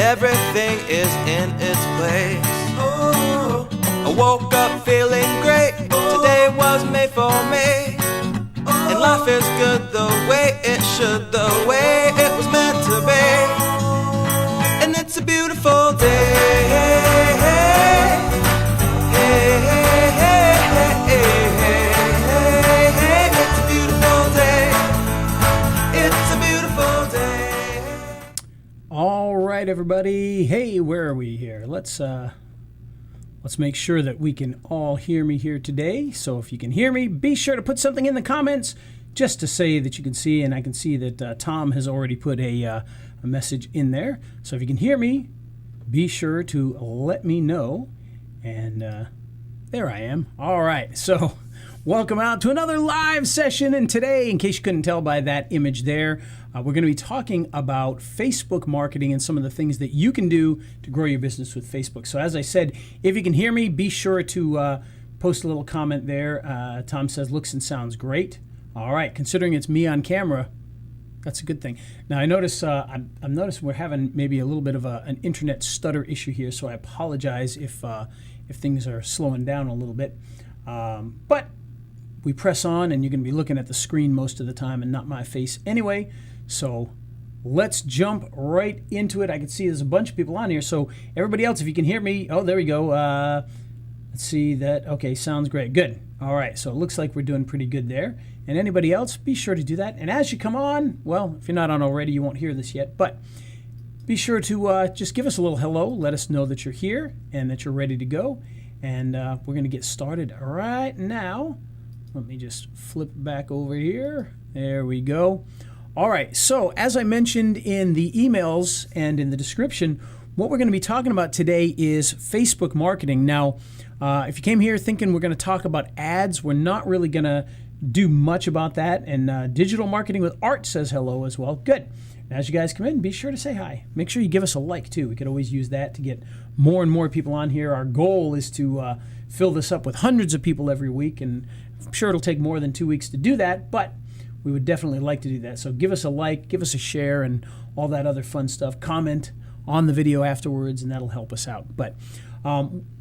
everything is in its place. Oh, I woke up feeling great, today was made for me. And life is good the way it should, the way it was meant to be. And it's a beautiful day. It's a beautiful day. It's a beautiful day. All right, everybody. Hey, where are we here? Let's make sure that we can all hear me here today. So if you can hear me, be sure to put something in the comments just to say that you can see. And I can see that Tom has already put a message in there. So if you can hear me, be sure to let me know. And there I am. All right. So welcome out to another live session. And today, in case you couldn't tell by that image there, we're going to be talking about Facebook marketing and some of the things that you can do to grow your business with Facebook. So as I said, if you can hear me, be sure to post a little comment there. Tom says, looks and sounds great. All right. Considering it's me on camera, that's a good thing. Now, I notice I'm noticing we're having maybe a little bit of an internet stutter issue here, so I apologize if things are slowing down a little bit. But we press on, and you're going to be looking at the screen most of the time and not my face anyway. So let's jump right into it. I can see there's a bunch of people on here. So everybody else, if you can hear me, oh, there we go. Let's see that. Okay, sounds great. Good. All right, so it looks like we're doing pretty good there. And anybody else, be sure to do that. And as you come on, well, if you're not on already, you won't hear this yet, but be sure to just give us a little hello. Let us know that you're here and that you're ready to go. And we're going to get started right now. Let me just flip back over here. There we go. All right, so as I mentioned in the emails and in the description, what we're going to be talking about today is Facebook marketing. Now, if you came here thinking we're going to talk about ads, we're not really going to do much about that. And digital marketing with Art says hello as well. Good. And as you guys come in, be sure to say hi. Make sure you give us a like too. We could always use that to get more and more people on here. Our goal is to fill this up with hundreds of people every week, and I'm sure it'll take more than 2 weeks to do that, but we would definitely like to do that. So give us a like, give us a share, and all that other fun stuff. Comment on the video afterwards, and that'll help us out. But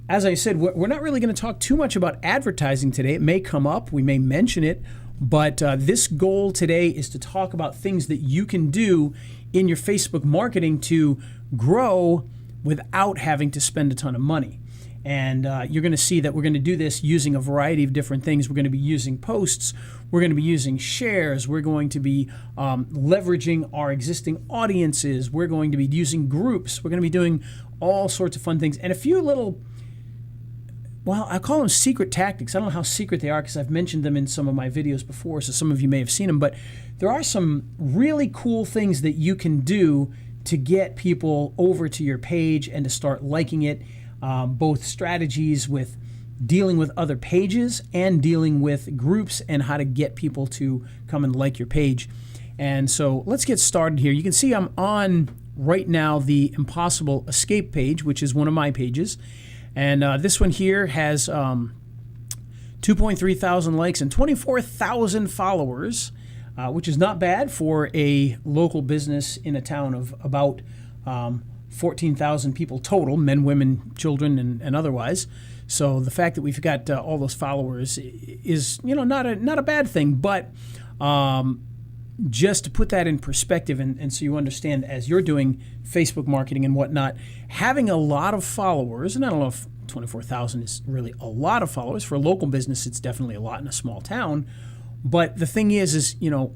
as I said, we're not really going to talk too much about advertising today. It may come up, we may mention it, but this goal today is to talk about things that you can do in your Facebook marketing to grow without having to spend a ton of money. And you're going to see that we're going to do this using a variety of different things. We're going to be using posts. We're going to be using shares. We're going to be leveraging our existing audiences. We're going to be using groups. We're going to be doing all sorts of fun things. And a few little, well, I call them secret tactics. I don't know how secret they are because I've mentioned them in some of my videos before, so some of you may have seen them. But there are some really cool things that you can do to get people over to your page and to start liking it. Both strategies with dealing with other pages and dealing with groups and how to get people to come and like your page. And so let's get started here. You can see I'm on right now the Impossible Escape page, which is one of my pages. And this one here has 2.3 thousand likes and 24,000 followers, which is not bad for a local business in a town of about 14,000 people total, men, women, children, and otherwise. So the fact that we've got all those followers is, not a bad thing. But just to put that in perspective, and so you understand as you're doing Facebook marketing and whatnot, having a lot of followers, and I don't know if 24,000 is really a lot of followers for a local business. It's definitely a lot in a small town. But the thing is in a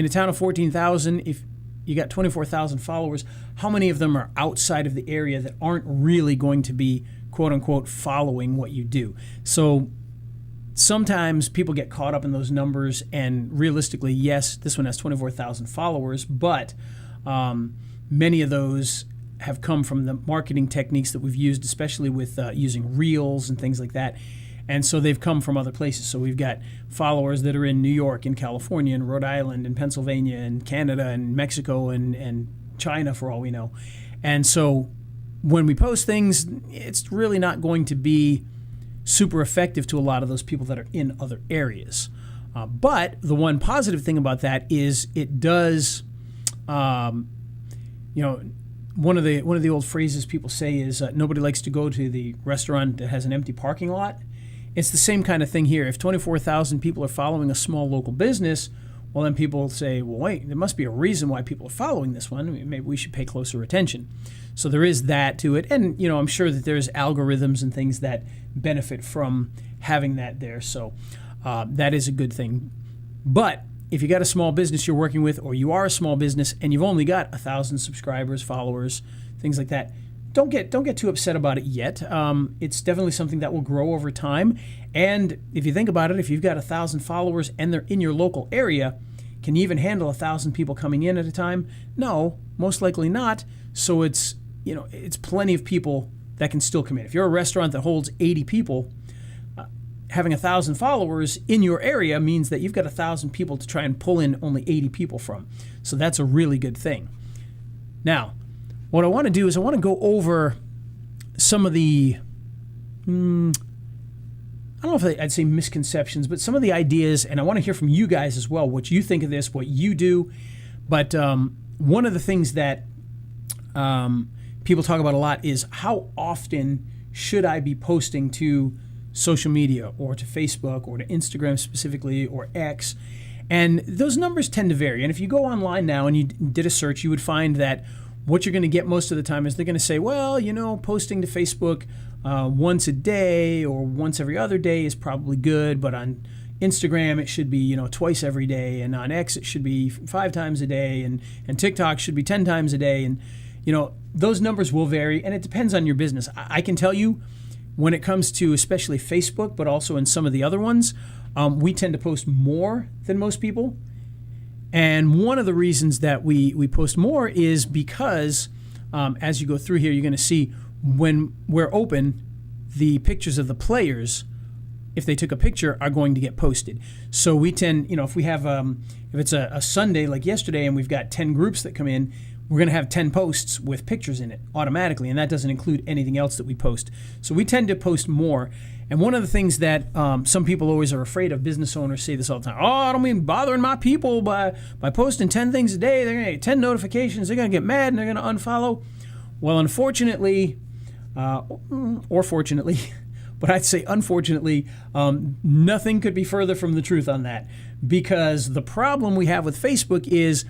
town of 14,000, if you got 24,000 followers, how many of them are outside of the area that aren't really going to be, quote unquote, following what you do? So sometimes people get caught up in those numbers, and realistically, yes, this one has 24,000 followers, but many of those have come from the marketing techniques that we've used, especially with using Reels and things like that. And so they've come from other places. So we've got followers that are in New York, in California, in Rhode Island, in Pennsylvania, in Canada, and Mexico, and China, for all we know. And so when we post things, it's really not going to be super effective to a lot of those people that are in other areas. But the one positive thing about that is it does, one of the old phrases people say is nobody likes to go to the restaurant that has an empty parking lot. It's the same kind of thing here. If 24,000 people are following a small local business, well, then people say, well, wait, there must be a reason why people are following this one. Maybe we should pay closer attention. So there is that to it. And, I'm sure that there's algorithms and things that benefit from having that there. So that is a good thing. But if you got a small business you're working with, or you are a small business and you've only got 1,000 subscribers, followers, things like that, don't get too upset about it yet. It's definitely something that will grow over time. And if you think about it, if you've got 1,000 followers and they're in your local area, can you even handle 1,000 people coming in at a time? No, most likely not. So it's plenty of people that can still come in. If you're a restaurant that holds 80 people, having 1,000 followers in your area means that you've got 1,000 people to try and pull in only 80 people from. So that's a really good thing. Now, what I want to do is I want to go over some of the, I don't know if I'd say misconceptions, but some of the ideas, and I want to hear from you guys as well, what you think of this, what you do. But one of the things that people talk about a lot is how often should I be posting to social media or to Facebook or to Instagram specifically or X? And those numbers tend to vary. And if you go online now and you did a search, you would find that what you're going to get most of the time is they're going to say, well, posting to Facebook once a day or once every other day is probably good, but on Instagram it should be, twice every day, and on X it should be 5 times a day, and TikTok should be 10 times a day, and those numbers will vary, and it depends on your business. I can tell you, when it comes to especially Facebook, but also in some of the other ones, we tend to post more than most people. And one of the reasons that we post more is because as you go through here, you're going to see when we're open, the pictures of the players, if they took a picture, are going to get posted. So we tend, if we have, if it's a Sunday like yesterday and we've got 10 groups that come in, we're going to have 10 posts with pictures in it automatically, and that doesn't include anything else that we post. So we tend to post more. And one of the things that some people always are afraid of, business owners say this all the time, I don't mean bothering my people by posting 10 things a day. They're going to get 10 notifications. They're going to get mad and they're going to unfollow. Well, unfortunately, or fortunately, but I'd say unfortunately, nothing could be further from the truth on that. Because the problem we have with Facebook is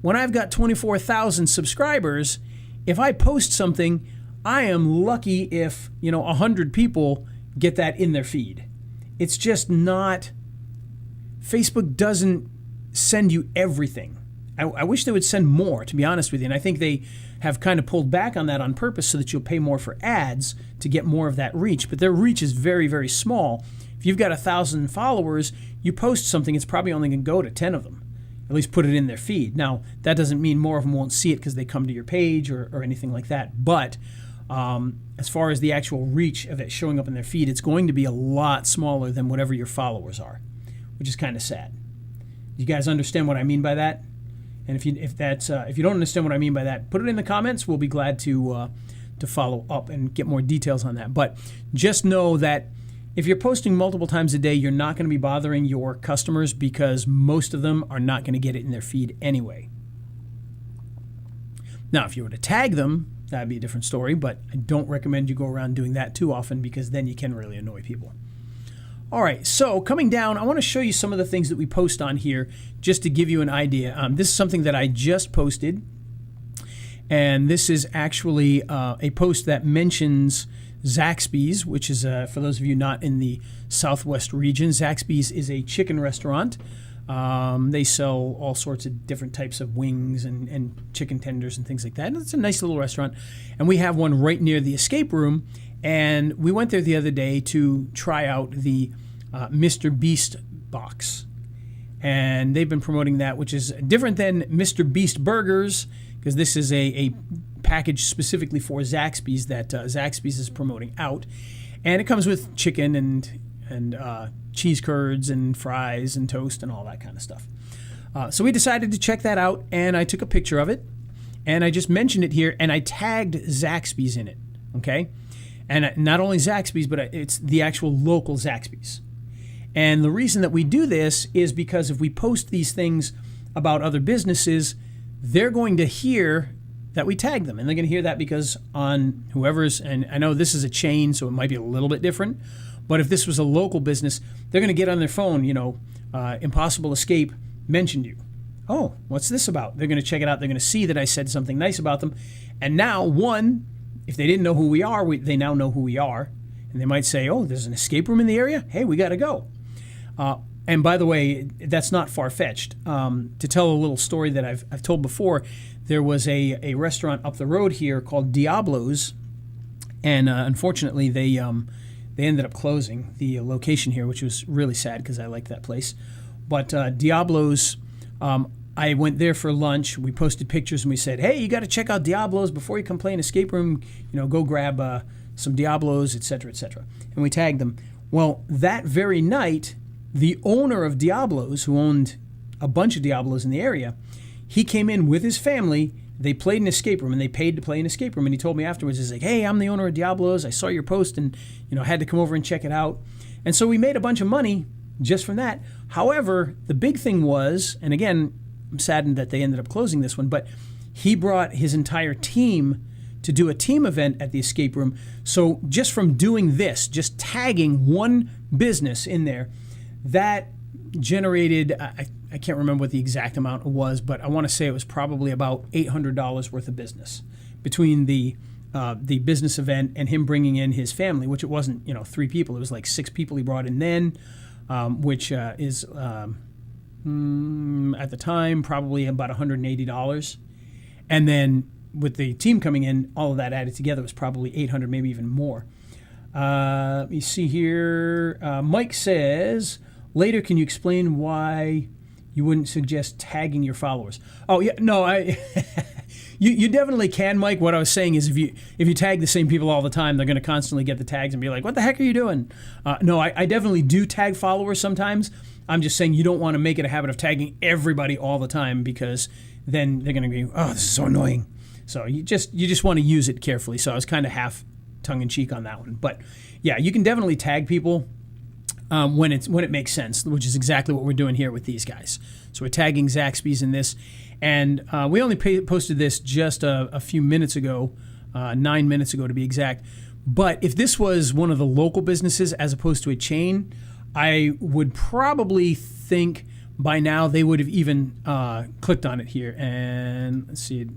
when I've got 24,000 subscribers, if I post something, I am lucky if, 100 people get that in their feed. It's just not, Facebook doesn't send you everything. I wish they would send more, to be honest with you. And I think they have kind of pulled back on that on purpose so that you'll pay more for ads to get more of that reach. But their reach is very, very small. If you've got 1,000 followers, you post something, it's probably only going to go to 10 of them. At least put it in their feed. Now, that doesn't mean more of them won't see it because they come to your page or anything like that. But as far as the actual reach of it showing up in their feed, it's going to be a lot smaller than whatever your followers are, which is kind of sad. You guys understand what I mean by that? And if you don't understand what I mean by that, put it in the comments. We'll be glad to follow up and get more details on that. But just know that if you're posting multiple times a day, you're not going to be bothering your customers because most of them are not going to get it in their feed anyway. Now, if you were to tag them, that'd be a different story, but I don't recommend you go around doing that too often because then you can really annoy people. All right, so coming down, I want to show you some of the things that we post on here just to give you an idea. This is something that I just posted, and this is actually a post that mentions Zachbees, which is, for those of you not in the Southwest region, Zachbees is a chicken restaurant. They sell all sorts of different types of wings and chicken tenders and things like that. And it's a nice little restaurant. And we have one right near the escape room. And we went there the other day to try out the Mr. Beast box. And they've been promoting that, which is different than Mr. Beast burgers, because this is a package specifically for Zachbees that Zachbees is promoting out. And it comes with chicken and cheese curds and fries and toast and all that kind of stuff. So we decided to check that out, and I took a picture of it, and I just mentioned it here, and I tagged Zachbees in it, okay? And not only Zachbees, but it's the actual local Zachbees. And the reason that we do this is because if we post these things about other businesses, they're going to hear that we tag them. And they're going to hear that because on whoever's, and I know this is a chain, so it might be a little bit different, but if this was a local business, they're going to get on their phone, Impossible Escape mentioned you. Oh, what's this about? They're going to check it out. They're going to see that I said something nice about them. And now, one, if they didn't know who we are, they now know who we are. And they might say, oh, there's an escape room in the area? Hey, we got to go. And by the way, that's not far-fetched. To tell a little story that I've told before, there was a restaurant up the road here called Diablos. And unfortunately, they ended up closing the location here, which was really sad because I liked that place. But Diablos... I went there for lunch. We posted pictures and we said, hey, you got to check out Diablos before you come play an escape room. Go grab some Diablos, et cetera, et cetera. And we tagged them. Well, that very night, the owner of Diablos, who owned a bunch of Diablos in the area, he came in with his family. They played an escape room and they paid to play an escape room. And he told me afterwards, he's like, hey, I'm the owner of Diablos. I saw your post and, had to come over and check it out. And so we made a bunch of money just from that. However, the big thing was, and again, I'm saddened that they ended up closing this one, but he brought his entire team to do a team event at the escape room. So just from doing this, just tagging one business in there, that generated, I can't remember what the exact amount was, but I want to say it was probably about $800 worth of business between the business event and him bringing in his family, which it wasn't, 3 people. It was like 6 people he brought in then, which is... at the time, probably about $180. And then with the team coming in, all of that added together was probably $800, maybe even more. Let me see here. Mike says, later, can you explain why you wouldn't suggest tagging your followers? Oh, yeah, no, you definitely can, Mike. What I was saying is if you tag the same people all the time, they're going to constantly get the tags and be like, what the heck are you doing? No, I definitely do tag followers sometimes. I'm just saying you don't want to make it a habit of tagging everybody all the time because then they're going to be, oh, this is so annoying. So you just want to use it carefully. So I was kind of half tongue-in-cheek on that one. But yeah, you can definitely tag people when it makes sense, which is exactly what we're doing here with these guys. So we're tagging Zachbees in this. And we only posted this just a few minutes ago, 9 minutes ago to be exact. But if this was one of the local businesses as opposed to a chain, I would probably think by now they would have even clicked on it here. And let's see,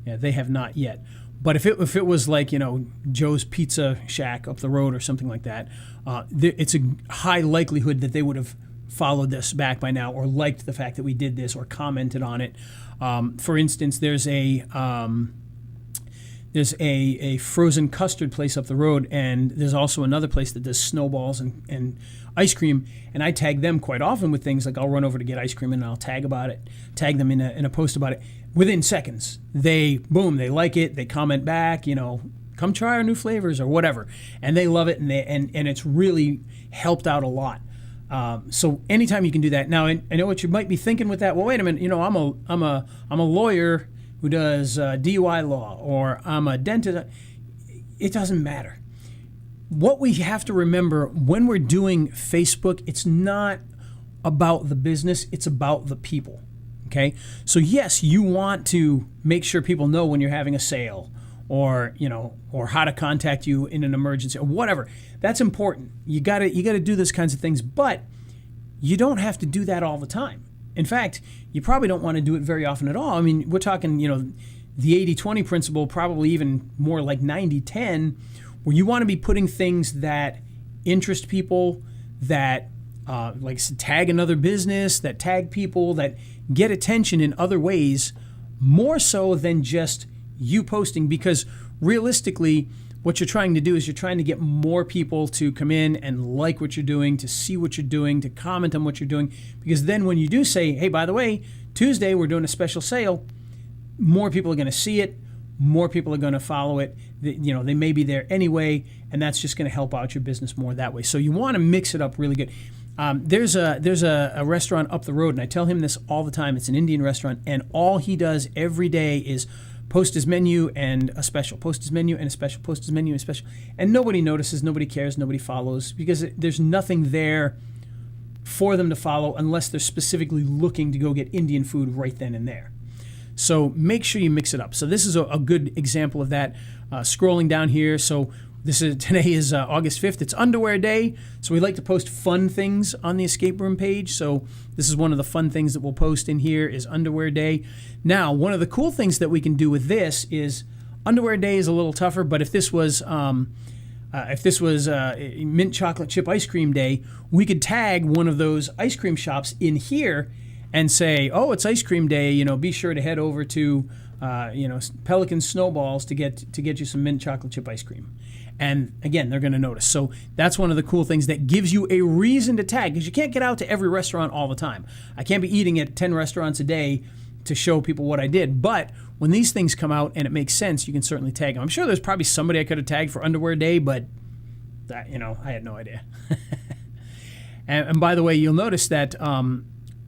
yeah, they have not yet. But if it was like, Joe's Pizza Shack up the road or something like that, it's a high likelihood that they would have followed this back by now or liked the fact that we did this or commented on it. For instance, there's a frozen custard place up the road, and there's also another place that does snowballs and ice cream, and I tag them quite often with things like I'll run over to get ice cream and I'll tag them in a post about it. Within seconds, they like it, they comment back, come try our new flavors or whatever, and they love it, and it's really helped out a lot. So anytime you can do that. Now, I know what you might be thinking with that. Well, wait a minute, I'm a lawyer who does DUI law, or I'm a dentist. It doesn't matter. What we have to remember when we're doing Facebook, it's not about the business, it's about the people, okay? So yes, you want to make sure people know when you're having a sale or how to contact you in an emergency or whatever. That's important. You got to do those kinds of things, but you don't have to do that all the time. In fact, you probably don't want to do it very often at all. I mean, we're talking, the 80-20 principle, probably even more like 90-10, where you want to be putting things that interest people, that like tag another business, that tag people, that get attention in other ways, more so than just you posting. Because realistically, what you're trying to do is you're trying to get more people to come in and like what you're doing, to see what you're doing, to comment on what you're doing. Because then when you do say, hey, by the way, Tuesday we're doing a special sale, more people are going to see it, more people are going to follow it. They may be there anyway, and that's just going to help out your business more that way. So you want to mix it up really good. There's a restaurant up the road, and I tell him this all the time. It's an Indian restaurant, and all he does every day is post his menu and a special, post his menu and a special, post his menu and a special. And nobody notices, nobody cares, nobody follows, because there's nothing there for them to follow unless they're specifically looking to go get Indian food right then and there. So make sure you mix it up. So this is a good example of that. Scrolling down here, so today is August 5th. It's underwear day, so we like to post fun things on the escape room page. So this is one of the fun things that we'll post in here is underwear day. Now, one of the cool things that we can do with this is underwear day is a little tougher, but if this was mint chocolate chip ice cream day, we could tag one of those ice cream shops in here and say, oh, it's ice cream day, be sure to head over to Pelican Snowballs to get you some mint chocolate chip ice cream. And again, they're going to notice. So that's one of the cool things that gives you a reason to tag, because you can't get out to every restaurant all the time. I can't be eating at 10 restaurants a day to show people what I did. But when these things come out and it makes sense, you can certainly tag them. I'm sure there's probably somebody I could have tagged for underwear day, but that, I had no idea. and by the way, you'll notice that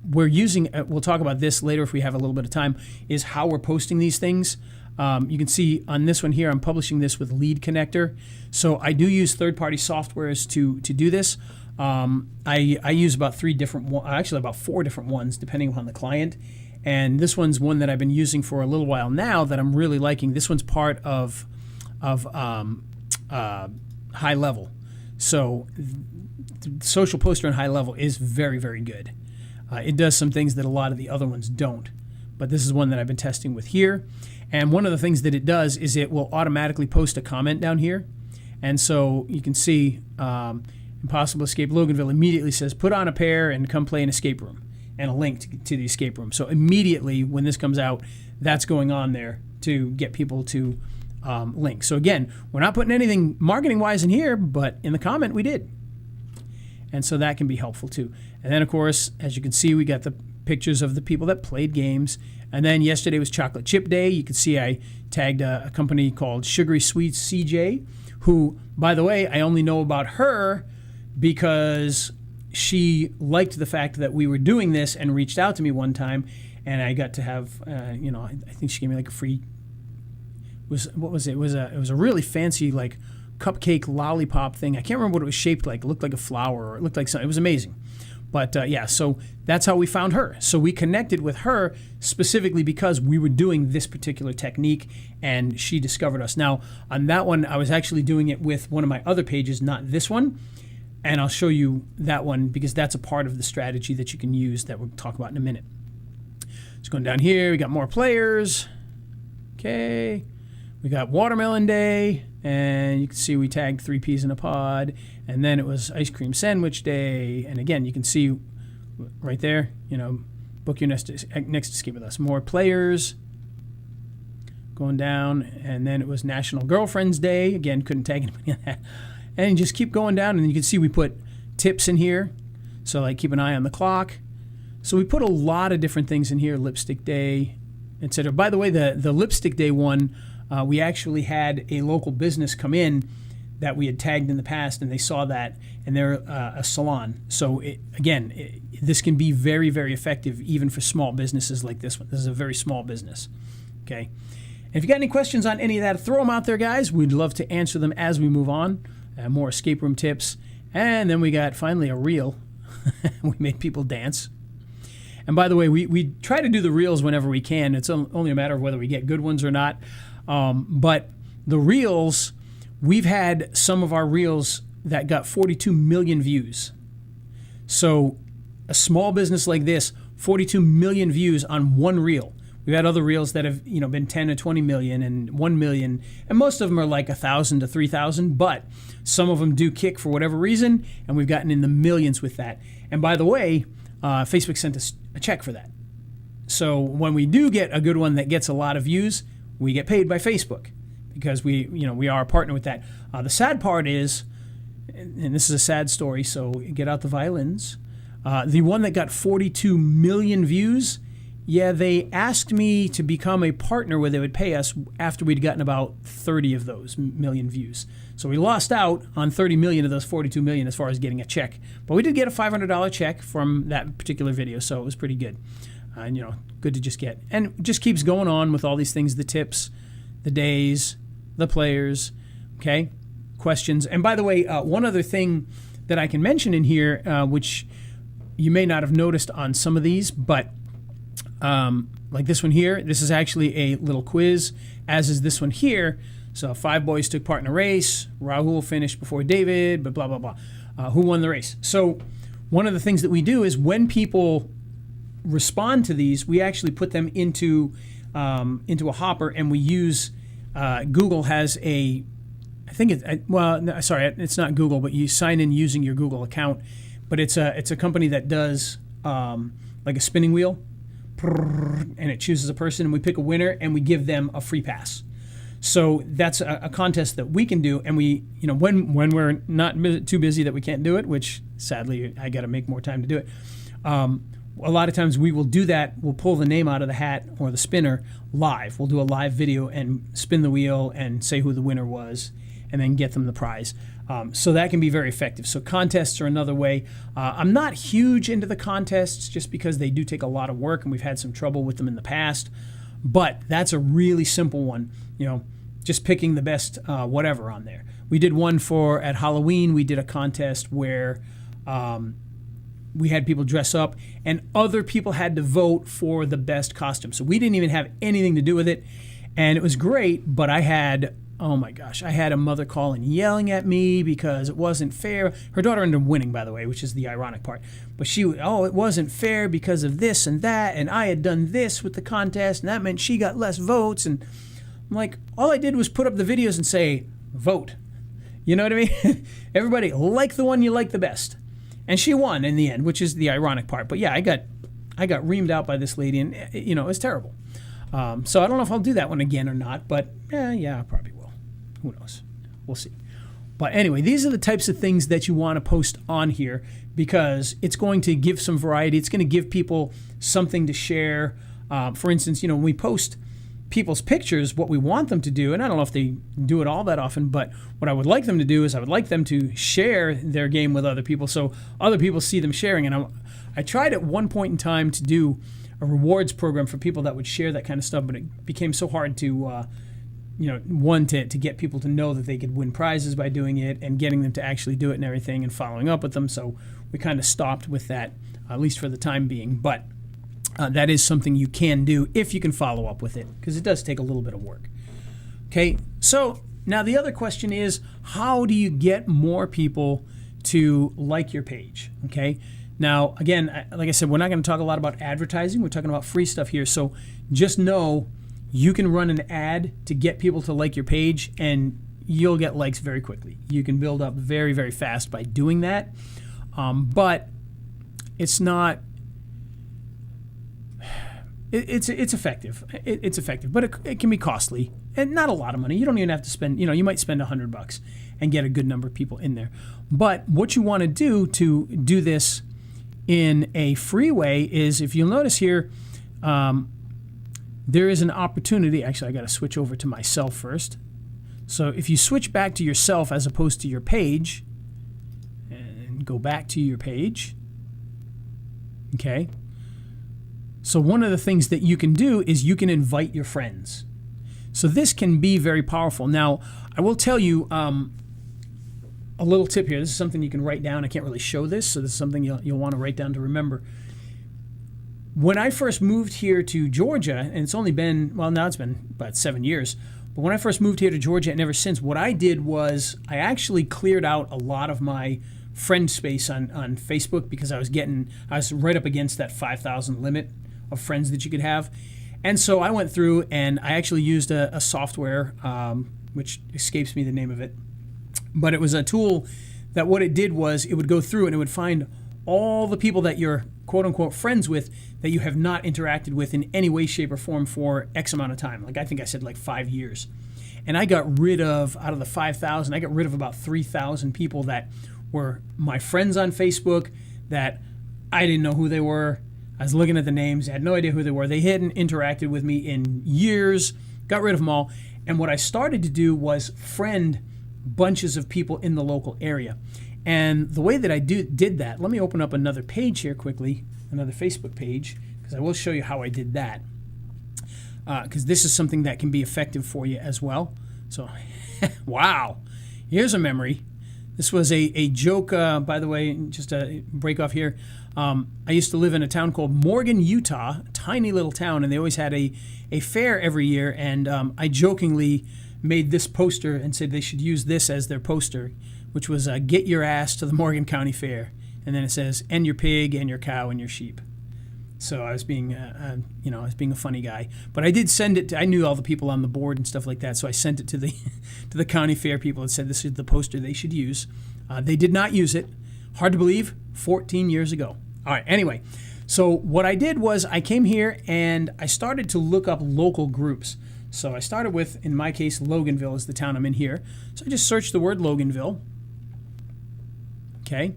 we're using, we'll talk about this later if we have a little bit of time, is how we're posting these things. You can see on this one here, I'm publishing this with Lead Connector. So I do use third-party softwares to do this. I use about about 4 different ones, depending upon the client. And this one's one that I've been using for a little while now that I'm really liking. This one's part of High Level. So Social Poster on High Level is very, very good. It does some things that a lot of the other ones don't. But this is one that I've been testing with here. And one of the things that it does is it will automatically post a comment down here. And so you can see Impossible Escape Loganville immediately says, put on a pair and come play an escape room, and a link to the escape room. So immediately when this comes out, that's going on there to get people to link. So again, we're not putting anything marketing-wise in here, but in the comment we did. And so that can be helpful too. And then, of course, as you can see, we got the pictures of the people that played games. And then yesterday was Chocolate Chip Day. You can see I tagged a company called Sugary Sweets CJ, who, by the way, I only know about her because she liked the fact that we were doing this and reached out to me one time, and I got to have, I think she gave me like a free. What was it? It was a really fancy like cupcake lollipop thing. I can't remember what it was shaped like. It looked like a flower, or it looked like something. It was amazing. But so that's how we found her. So we connected with her specifically because we were doing this particular technique, and she discovered us. Now, on that one, I was actually doing it with one of my other pages, not this one. And I'll show you that one because that's a part of the strategy that you can use that we'll talk about in a minute. Just going down here, we got more players. Okay. We got Watermelon Day, and you can see we tagged 3 peas in a pod, and then it was Ice Cream Sandwich Day, and again, you can see right there, book your next escape with us. More players going down, and then it was National Girlfriends Day. Again, couldn't tag anybody on that. And you just keep going down, and you can see we put tips in here, so like keep an eye on the clock. So we put a lot of different things in here, Lipstick Day, etc. By the way, the Lipstick Day one, we actually had a local business come in that we had tagged in the past, and they saw that, and they're a salon. So this can be very, very effective even for small businesses like this one. This is a very small business. Okay. And if you got any questions on any of that, throw them out there, guys. We'd love to answer them as we move on. More escape room tips. And then we got finally a reel. We made people dance. And by the way, we try to do the reels whenever we can. It's only a matter of whether we get good ones or not. But the reels, we've had some of our reels that got 42 million views. So a small business like this, 42 million views on one reel. We've had other reels that have been 10 to 20 million and 1 million, and most of them are like 1,000 to 3,000, but some of them do kick for whatever reason, and we've gotten in the millions with that. And by the way, Facebook sent us a check for that. So when we do get a good one that gets a lot of views, we get paid by Facebook because we are a partner with that. The sad part is, and this is a sad story, so get out the violins. The one that got 42 million views, they asked me to become a partner where they would pay us after we'd gotten about 30 of those million views. So we lost out on 30 million of those 42 million as far as getting a check. But we did get a $500 check from that particular video, so it was pretty good. And, good to just get. And it just keeps going on with all these things, the tips, the days, the players, okay, questions. And by the way, one other thing that I can mention in here, which you may not have noticed on some of these, but like this one here. This is actually a little quiz, as is this one here. So 5 boys took part in a race. Rahul finished before David, but blah, blah, blah. Who won the race? So one of the things that we do is when people respond to these, we actually put them into a hopper, and we use Google has a, I think it's not Google, but you sign in using your Google account, but it's a company that does like a spinning wheel, and it chooses a person, and we pick a winner, and we give them a free pass. So that's a contest that we can do, and we, when we're not too busy that we can't do it, which sadly I got to make more time to do it. A lot of times we will do that. We'll pull the name out of the hat or the spinner live. We'll do a live video and spin the wheel and say who the winner was, and then get them the prize. So that can be very effective. So contests are another way. I'm not huge into the contests just because they do take a lot of work, and we've had some trouble with them in the past. But that's a really simple one, just picking the best whatever on there. We did one at Halloween. We did a contest where we had people dress up, and other people had to vote for the best costume. So we didn't even have anything to do with it, and it was great, but I had a mother call and yelling at me because it wasn't fair. Her daughter ended up winning, by the way, which is the ironic part. But it wasn't fair because of this and that, and I had done this with the contest, and that meant she got less votes. And I'm like, all I did was put up the videos and say, vote. You know what I mean? Everybody, like the one you like the best. And she won in the end, which is the ironic part. But yeah, I got reamed out by this lady, and it was terrible. So I don't know if I'll do that one again or not, but yeah, I probably will. Who knows? We'll see. But anyway, these are the types of things that you want to post on here, because it's going to give some variety. It's going to give people something to share. For instance, when we post people's pictures, what we want them to do, and I don't know if they do it all that often, but what I would like them to do is I would like them to share their game with other people, so other people see them sharing. And I tried at one point in time to do a rewards program for people that would share that kind of stuff, but it became so hard to to get people to know that they could win prizes by doing it, and getting them to actually do it and everything, and following up with them. So we kind of stopped with that, at least for the time being. But that is something you can do if you can follow up with it, because it does take a little bit of work. Okay, so now the other question is, how do you get more people to like your page? Okay, now again, like I said, we're not going to talk a lot about advertising. We're talking about free stuff here. So just know you can run an ad to get people to like your page, and you'll get likes very quickly. You can build up very, very fast by doing that. But it's not... It's effective. It's effective, but it can be costly, and not a lot of money. You don't even have to spend, you might spend $100 and get a good number of people in there. But what you want to do this in a free way is, if you'll notice here, there is an opportunity. Actually, I got to switch over to myself first. So if you switch back to yourself as opposed to your page, and go back to your page, okay. So one of the things that you can do is you can invite your friends. So this can be very powerful. Now, I will tell you a little tip here. This is something you can write down. I can't really show this, so this is something you'll want to write down to remember. When I first moved here to Georgia, and it's only been, now it's been about 7 years, but when I first moved here to Georgia and ever since, what I did was I actually cleared out a lot of my friend space on Facebook, because I was right up against that 5,000 limit of friends that you could have. And so I went through and I actually used a software, which escapes me the name of it, but it was a tool that what it did was it would go through and it would find all the people that you're quote-unquote friends with that you have not interacted with in any way, shape, or form for X amount of time. Like I think I said 5 years. And I got rid of, out of the 5,000, I got rid of about 3,000 people that were my friends on Facebook that I didn't know who they were. I was looking at the names, I had no idea who they were. They hadn't interacted with me in years, got rid of them all. And what I started to do was friend bunches of people in the local area. And the way that I did that, let me open up another page here quickly, another Facebook page, because I will show you how I did that. Because this is something that can be effective for you as well. So, wow, here's a memory. This was a joke, by the way, just a break off here. I used to live in a town called Morgan, Utah, a tiny little town, and they always had a fair every year. And I jokingly made this poster and said they should use this as their poster, which was "Get your ass to the Morgan County Fair," and then it says "And your pig, and your cow, and your sheep." So I was being, I was being a funny guy. But I did send it. I knew all the people on the board and stuff like that, so I sent it to the to the county fair people and said this is the poster they should use. They did not use it. Hard to believe, 14 years ago. All right. Anyway, so what I did was I came here and I started to look up local groups. So I started with, in my case, Loganville is the town I'm in here. So I just searched the word Loganville. Okay,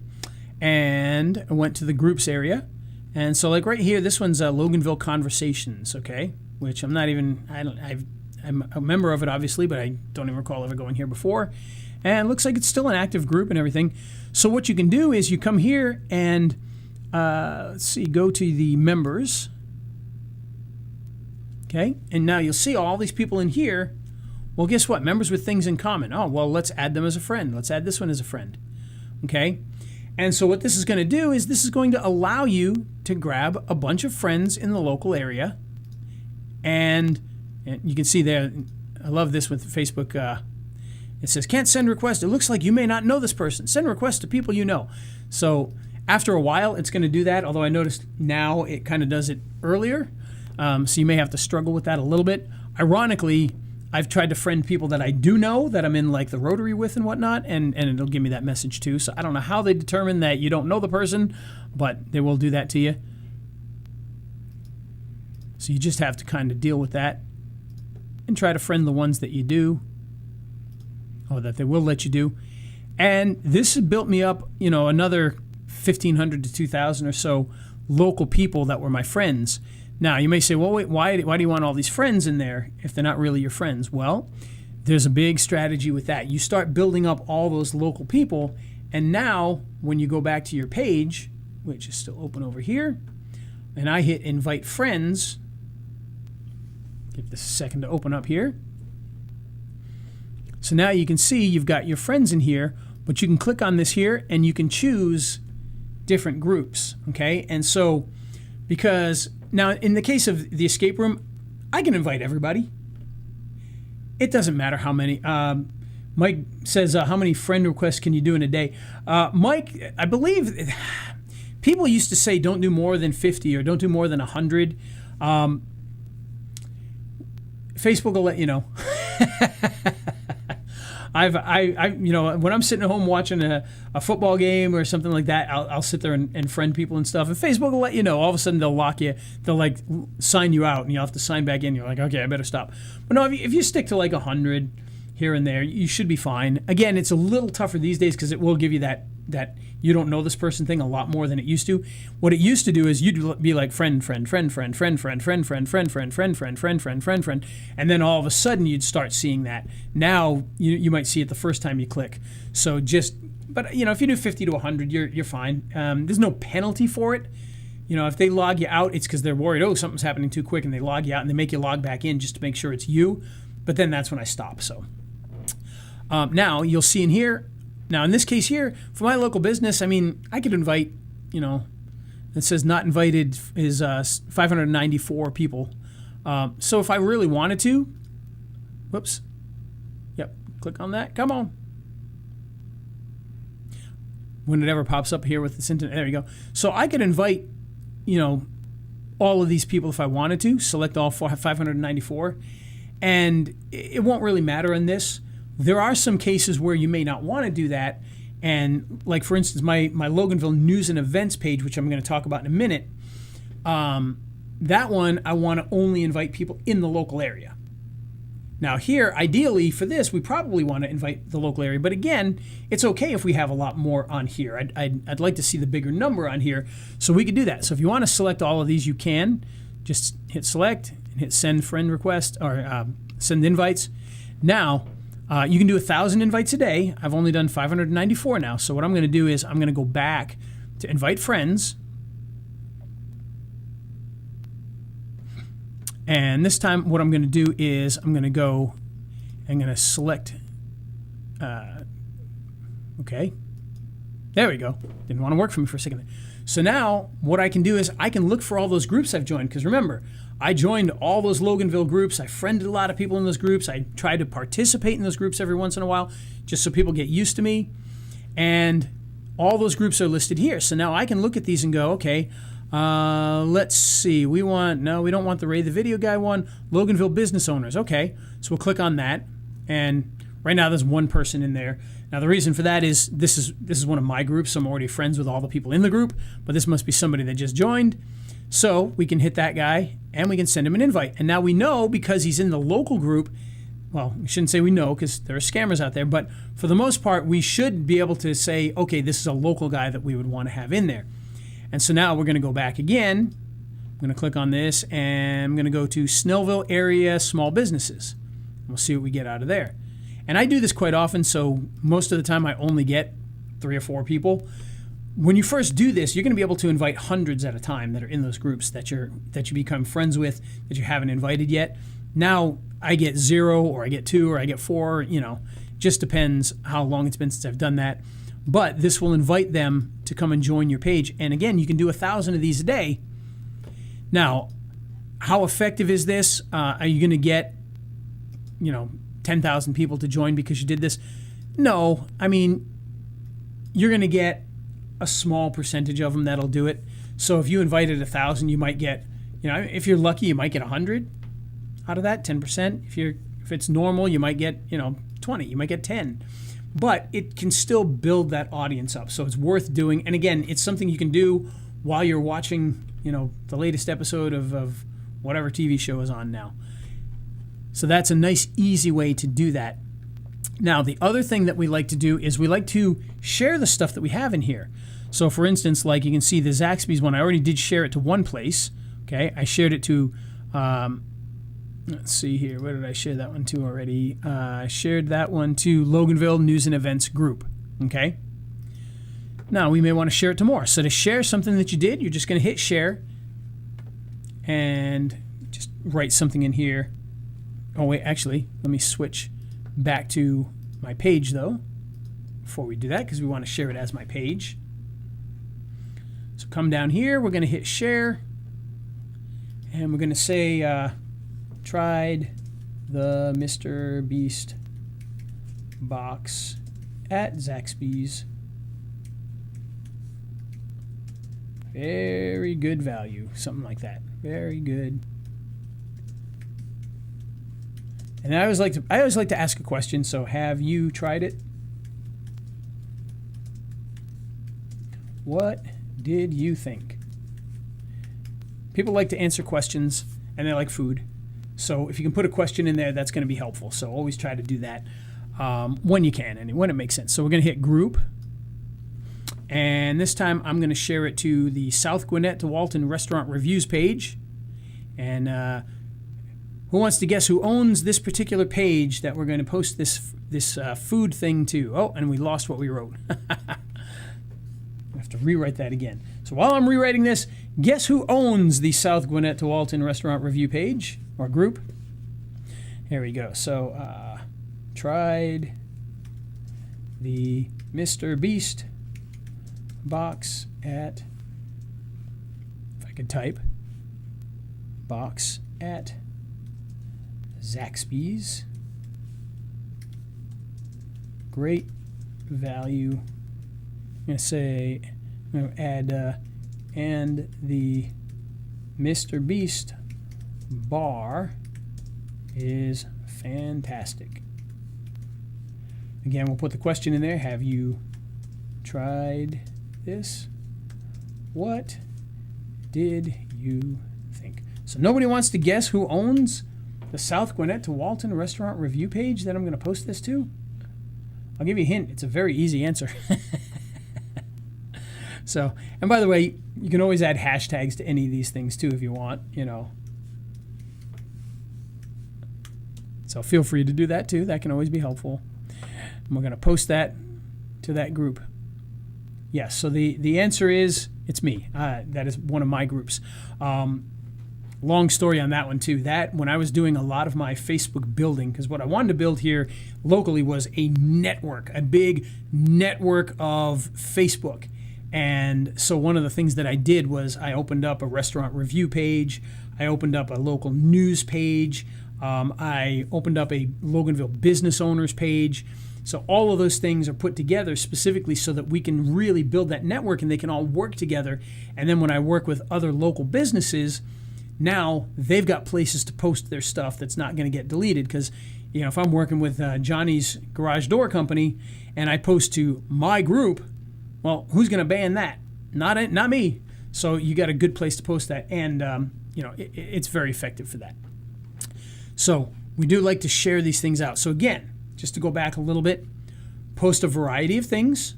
and I went to the groups area. And so, like right here, this one's Loganville Conversations, okay? Which I'm a member of it, obviously, but I don't even recall ever going here before. And it looks like it's still an active group and everything. So what you can do is you come here and, let's see, go to the members. Okay, and now you'll see all these people in here. Well, guess what? Members with things in common. Oh, well, let's add them as a friend. Let's add this one as a friend. Okay? And so what this is going to do is this is going to allow you to grab a bunch of friends in the local area. And you can see there, I love this with Facebook. It says, can't send requests. It looks like you may not know this person. Send requests to people you know. So after a while, it's going to do that, although I noticed now it kind of does it earlier. So you may have to struggle with that a little bit. Ironically, I've tried to friend people that I do know that I'm in like the Rotary with and whatnot, and it'll give me that message too. So I don't know how they determine that you don't know the person, but they will do that to you. So you just have to kind of deal with that and try to friend the ones that you do, or that they will let you do. And this has built me up, another 1,500 to 2,000 or so local people that were my friends. Now, you may say, well, wait, why do you want all these friends in there if they're not really your friends? Well, there's a big strategy with that. You start building up all those local people, and now when you go back to your page, which is still open over here, and I hit invite friends, give this a second to open up here. So now you can see you've got your friends in here, but you can click on this here and you can choose different groups, okay? And so, because now, in the case of the escape room, I can invite everybody. It doesn't matter how many. Mike says, how many friend requests can you do in a day? Mike, I believe people used to say don't do more than 50 or don't do more than 100. Facebook will let you know. When I'm sitting at home watching a football game or something like that, I'll sit there and friend people and stuff. And Facebook will let you know. All of a sudden, they'll lock you. They'll like sign you out, and you'll have to sign back in. You're like, okay, I better stop. But no, if you stick to like 100 here and there, you should be fine. Again, it's a little tougher these days because it will give you that you don't know this person thing a lot more than it used to. What it used to do is you'd be like friend, and then all of a sudden you'd start seeing that. Now you might see it the first time you click. So but if you do 50 to 100, you're fine. There's no penalty for it. If they log you out, it's because they're worried, something's happening too quick, and they log you out and they make you log back in just to make sure it's you. But then that's when I stop. So now you'll see in here. Now, in this case here, for my local business, I could invite, it says not invited is 594 people. So if I really wanted to, click on that. Come on. When it ever pops up here with this internet, there you go. So I could invite, all of these people if I wanted to, select all 594, and it won't really matter in this. There are some cases where you may not want to do that. And like, for instance, my Loganville news and events page, which I'm going to talk about in a minute, that one, I want to only invite people in the local area. Now here, ideally for this, we probably want to invite the local area. But again, it's okay if we have a lot more on here. I'd like to see the bigger number on here so we could do that. So if you want to select all of these, you can. Just hit select and hit send friend request or send invites. Now, you can do 1,000 invites a day. I've only done 594 now. So what I'm going to do is I'm going to go back to invite friends. And this time what I'm going to do is I'm going to select, okay. There we go. Didn't want to work for me for a second. So now what I can do is I can look for all those groups I've joined, because remember, I joined all those Loganville groups. I friended a lot of people in those groups. I try to participate in those groups every once in a while just so people get used to me. And all those groups are listed here. So now I can look at these and go, okay, let's see. We don't want the Ray the Video Guy one. Loganville Business Owners. Okay, so we'll click on that. And right now there's one person in there. Now the reason for that is this is one of my groups. So I'm already friends with all the people in the group, but this must be somebody that just joined. So we can hit that guy and we can send him an invite. And now we know, because he's in the local group, well, we shouldn't say we know because there are scammers out there, but for the most part, we should be able to say, okay, this is a local guy that we would want to have in there. And so now we're going to go back again. I'm going to click on this and I'm going to go to Snellville area small businesses. We'll see what we get out of there. And I do this quite often, so most of the time I only get 3 or 4 people. When you first do this, you're going to be able to invite hundreds at a time that are in those groups that you become friends with, that you haven't invited yet. Now I get 0 or I get 2 or I get 4, just depends how long it's been since I've done that. But this will invite them to come and join your page. And again, you can do 1,000 of these a day. Now, how effective is this? Are you going to get, 10,000 people to join because you did this? No. I mean, you're going to get a small percentage of them that'll do it. So if you invited 1,000, you might get, if you're lucky, you might get 100 out of that, 10%. If it's normal, you might get, 20, you might get 10. But it can still build that audience up. So it's worth doing. And again, it's something you can do while you're watching, the latest episode of whatever TV show is on now. So that's a nice, easy way to do that. Now, the other thing that we like to do is we like to share the stuff that we have in here. So for instance, like you can see the Zachbees one, I already did share it to one place. Okay, I shared it to, let's see here, where did I share that one to already? I shared that one to Loganville News and Events group. Okay. Now we may want to share it to more. So to share something that you did, you're just going to hit share and just write something in here. Oh wait, actually, let me switch back to my page though before we do that, because we want to share it as my page. So come down here, we're going to hit share and we're going to say tried the Mr. Beast box at Zachbees. Very good value, something like that. Very good. And I always like to ask a question. So, have you tried it? What did you think? People like to answer questions, and they like food. So, if you can put a question in there, that's going to be helpful. So, always try to do that when you can and when it makes sense. So, we're going to hit group. And this time, I'm going to share it to the South Gwinnett to Walton Restaurant Reviews page. And who wants to guess who owns this particular page that we're going to post this food thing to? Oh, and we lost what we wrote. I have to rewrite that again. So while I'm rewriting this, guess who owns the South Gwinnett to Walton Restaurant Review page or group? Here we go. So tried the Mr. Beast box at, if I could type, box at Zachbees. Great value. I'm going to add and the Mr. Beast bar is fantastic. Again, we'll put the question in there. Have you tried this? What did you think? So nobody wants to guess who owns the South Gwinnett to Walton Restaurant Review page that I'm going to post this to? I'll give you a hint. It's a very easy answer. So, and by the way, you can always add hashtags to any of these things too if you want, So feel free to do that too. That can always be helpful. And we're going to post that to that group. Yes, so the answer is it's me. That is one of my groups. Long story on that one too. That when I was doing a lot of my Facebook building, because what I wanted to build here locally was a network, a big network of Facebook. And so one of the things that I did was I opened up a restaurant review page. I opened up a local news page. I opened up a Loganville business owners page. So all of those things are put together specifically so that we can really build that network and they can all work together. And then when I work with other local businesses, now they've got places to post their stuff that's not going to get deleted. Because, you know, if I'm working with Johnny's Garage Door Company and I post to my group, well, who's going to ban that? Not me. So you got a good place to post that. And, you know, it's very effective for that. So we do like to share these things out. So again, just to go back a little bit, post a variety of things,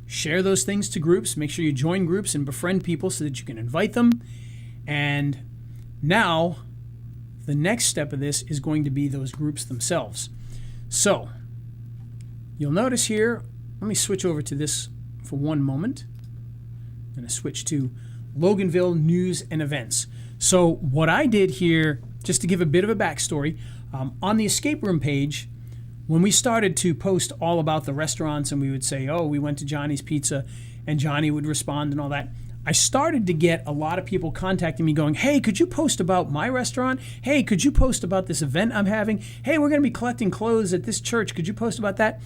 share those things to groups, make sure you join groups and befriend people so that you can invite them. And now the next step of this is going to be those groups themselves. So you'll notice here, let me switch over to this for one moment. I'm going to switch to Loganville News and Events. So what I did here, just to give a bit of a backstory, on the escape room page, when we started to post all about the restaurants and we would say, oh, we went to Johnny's Pizza, and Johnny would respond and all that, I started to get a lot of people contacting me going, hey, could you post about my restaurant? Hey, could you post about this event I'm having? Hey, we're going to be collecting clothes at this church. Could you post about that?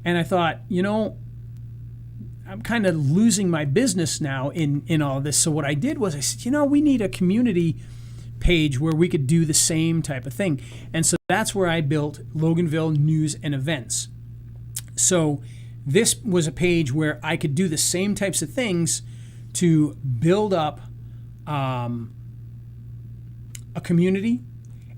And I thought, you know, I'm kind of losing my business now in all of this. So what I did was I said, you know, we need a community page where we could do the same type of thing. And so that's where I built Loganville News and Events. So this was a page where I could do the same types of things to build up a community.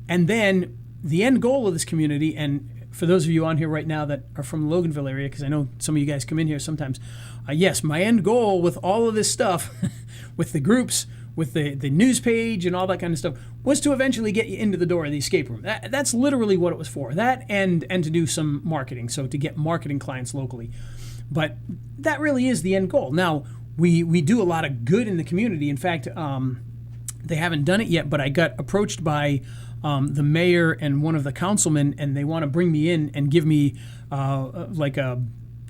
And then the end goal of this community, and for those of you on here right now that are from the Loganville area, because I know some of you guys come in here sometimes, yes, my end goal with all of this stuff, with the groups, with the news page and all that kind of stuff, was to eventually get you into the door of the escape room. That's literally what it was for. That and to do some marketing, so to get marketing clients locally. But that really is the end goal. Now, we do a lot of good in the community. In fact, they haven't done it yet, but I got approached by the mayor and one of the councilmen, and they want to bring me in and give me like an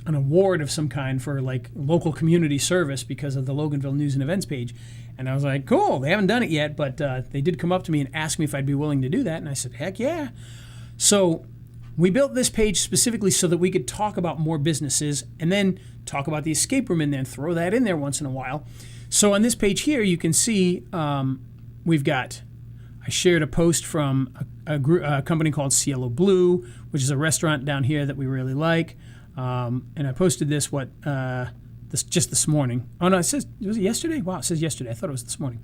award of some kind for like local community service because of the Loganville News and Events page. And I was like, cool, they haven't done it yet, but they did come up to me and ask me if I'd be willing to do that. And I said, heck yeah. So we built this page specifically so that we could talk about more businesses and then talk about the escape room in there and throw that in there once in a while. So on this page here, you can see we've got, I shared a post from a company called Cielo Blue, which is a restaurant down here that we really like. And I posted this, just this morning. Oh no, was it yesterday? Wow, it says yesterday. I thought it was this morning.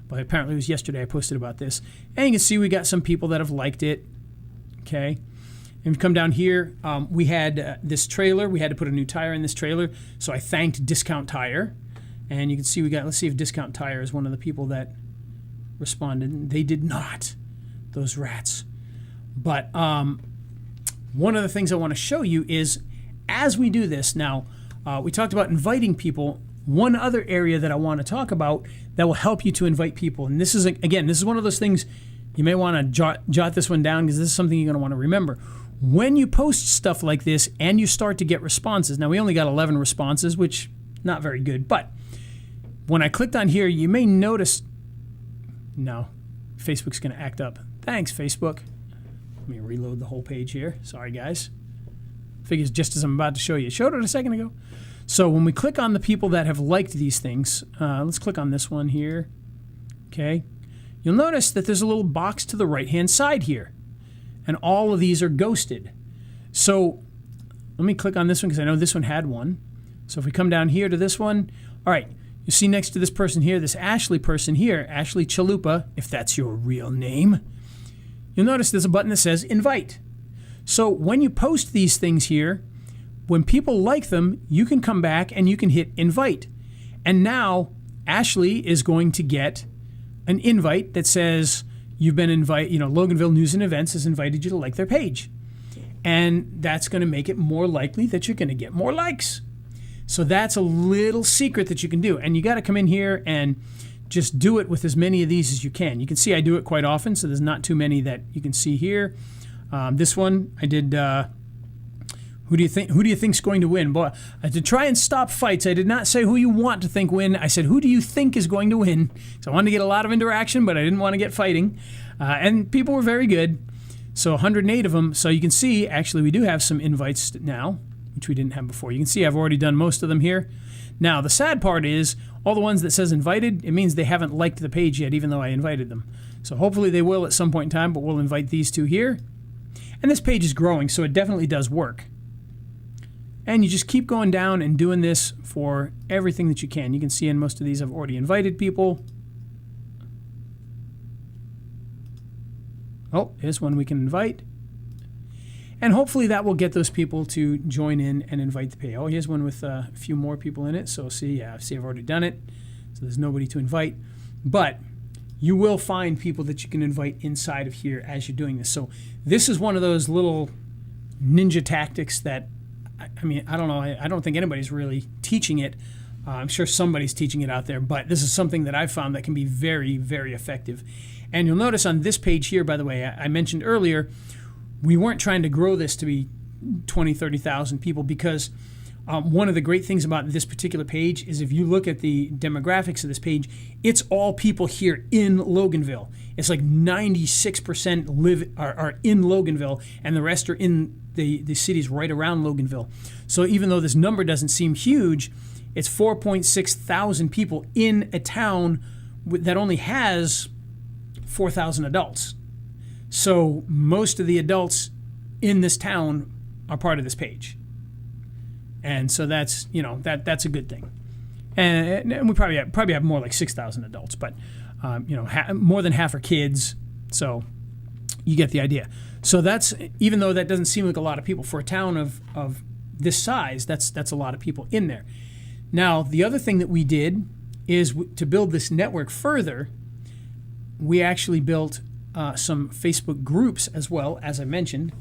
But apparently it was yesterday I posted about this. And you can see we got some people that have liked it. Okay. And we come down here, we had this trailer. We had to put a new tire in this trailer. So I thanked Discount Tire. And you can see let's see if Discount Tire is one of the people that responded. They did not. Those rats. But one of the things I want to show you is as we do this now, we talked about inviting people. One other area that I want to talk about that will help you to invite people, and this is, again, this is one of those things you may want to jot this one down because this is something you're going to want to remember. When you post stuff like this and you start to get responses, now we only got 11 responses, which not very good, but when I clicked on here, you may notice, no, Facebook's going to act up. Thanks, Facebook. Let me reload the whole page here. Sorry, guys. Figures just as I'm about to show you. Showed it a second ago. So when we click on the people that have liked these things, let's click on this one here. Okay. You'll notice that there's a little box to the right-hand side here. And all of these are ghosted. So let me click on this one because I know this one had one. So if we come down here to this one, all right, you see next to this person here, this Ashley person here, Ashley Chalupa, if that's your real name, you'll notice there's a button that says invite. So when you post these things here, when people like them, you can come back and you can hit invite. And now Ashley is going to get an invite that says you've been invited, Loganville News and Events has invited you to like their page. And that's going to make it more likely that you're going to get more likes. So that's a little secret that you can do. And you got to come in here and just do it with as many of these as you can. You can see I do it quite often, so there's not too many that you can see here. This one I did Who do you think's going to win? Boy, to try and stop fights, I did not say who you want to think win. I said, who do you think is going to win? So I wanted to get a lot of interaction, but I didn't want to get fighting. And people were very good. So 108 of them. So you can see, actually, we do have some invites now, which we didn't have before. You can see I've already done most of them here. Now, the sad part is all the ones that says invited, it means they haven't liked the page yet, even though I invited them. So hopefully they will at some point in time, but we'll invite these two here. And this page is growing, so it definitely does work. And you just keep going down and doing this for everything that you can. You can see in most of these I've already invited people. Oh, here's one we can invite. And hopefully that will get those people to join in and invite the page. Oh, here's one with a few more people in it. So see, I've already done it. So there's nobody to invite. But you will find people that you can invite inside of here as you're doing this. So this is one of those little ninja tactics that, I mean, I don't know. I don't think anybody's really teaching it. I'm sure somebody's teaching it out there, but this is something that I've found that can be very, very effective. And you'll notice on this page here, by the way, I mentioned earlier, we weren't trying to grow this to be 20, 30,000 people because one of the great things about this particular page is if you look at the demographics of this page, it's all people here in Loganville. It's like 96% are in Loganville, and the rest are in the cities right around Loganville. So even though this number doesn't seem huge, it's 4.6 thousand people in a town that only has 4,000 adults. So most of the adults in this town are part of this page. And so that's, that's a good thing. And we probably have more like 6,000 adults, but more than half are kids. So you get the idea. So that's, even though that doesn't seem like a lot of people for a town of this size, that's a lot of people in there. Now, the other thing that we did is to build this network further, we actually built some Facebook groups as well, as I mentioned.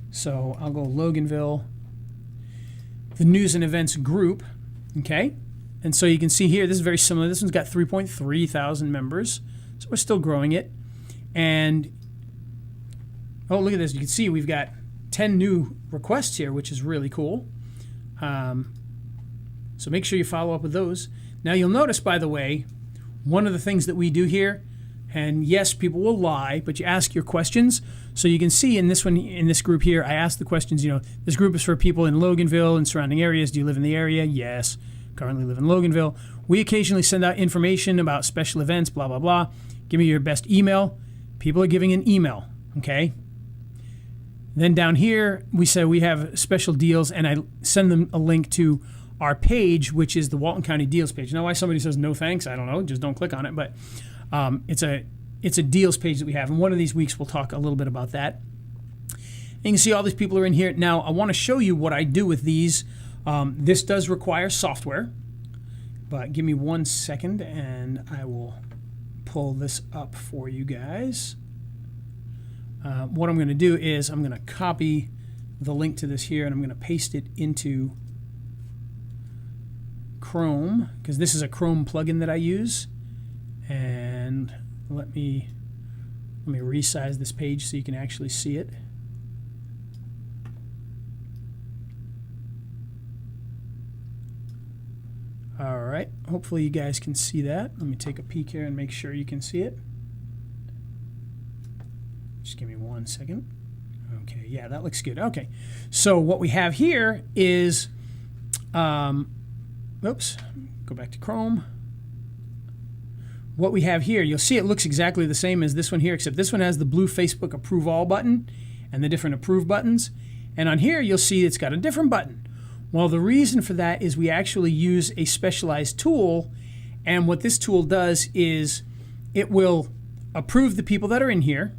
So I'll go Loganville, the news and events group, okay? And so you can see here, this is very similar. This one's got 3.3 thousand members, so we're still growing it. And, oh, look at this. You can see we've got 10 new requests here, which is really cool. So make sure you follow up with those. Now, you'll notice, by the way, one of the things that we do here, and yes, people will lie, but you ask your questions. So you can see in this one, in this group here, I ask the questions, this group is for people in Loganville and surrounding areas. Do you live in the area? Yes. Currently live in Loganville. We occasionally send out information about special events, blah, blah, blah. Give me your best email. People are giving an email, okay? Then down here, we say we have special deals, and I send them a link to our page, which is the Walton County Deals page. Now, why somebody says no thanks, I don't know. Just don't click on it. But it's a deals page that we have. And one of these weeks, we'll talk a little bit about that. And you can see all these people are in here. Now, I want to show you what I do with these. This does require software. But give me 1 second, and I will pull this up for you guys. What I'm going to do is I'm going to copy the link to this here, and I'm going to paste it into Chrome, because this is a Chrome plugin that I use. And let me resize this page so you can actually see it. All right, hopefully you guys can see that. Let me take a peek here and make sure you can see it. Just give me 1 second. Okay, yeah, that looks good. Okay, so what we have here is, oops, go back to Chrome. What we have here, you'll see it looks exactly the same as this one here, except this one has the blue Facebook Approve All button and the different approve buttons. And on here, you'll see it's got a different button. Well, the reason for that is we actually use a specialized tool, and what this tool does is it will approve the people that are in here,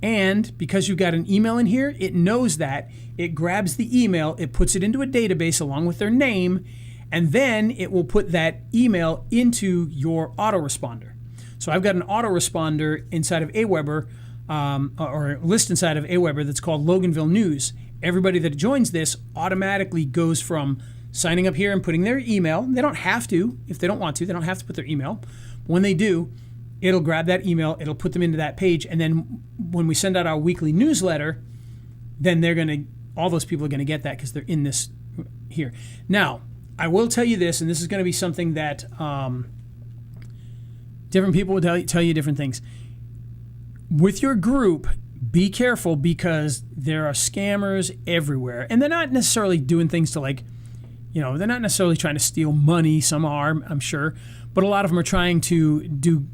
and because you've got an email in here, it knows that. It grabs the email, it puts it into a database along with their name, and then it will put that email into your autoresponder. So I've got an autoresponder inside of Aweber, or a list inside of Aweber that's called Loganville News. Everybody that joins this automatically goes from signing up here and putting their email. They don't have to. If they don't want to, they don't have to put their email. When they do, it'll grab that email, it'll put them into that page, and then when we send out our weekly newsletter, then they're going to all those people are going to get that because they're in this here. Now, I will tell you this, and this is going to be something that different people will tell you different things. With your group, be careful because there are scammers everywhere. And they're not necessarily doing things to they're not necessarily trying to steal money. Some are, I'm sure. But a lot of them are trying to do,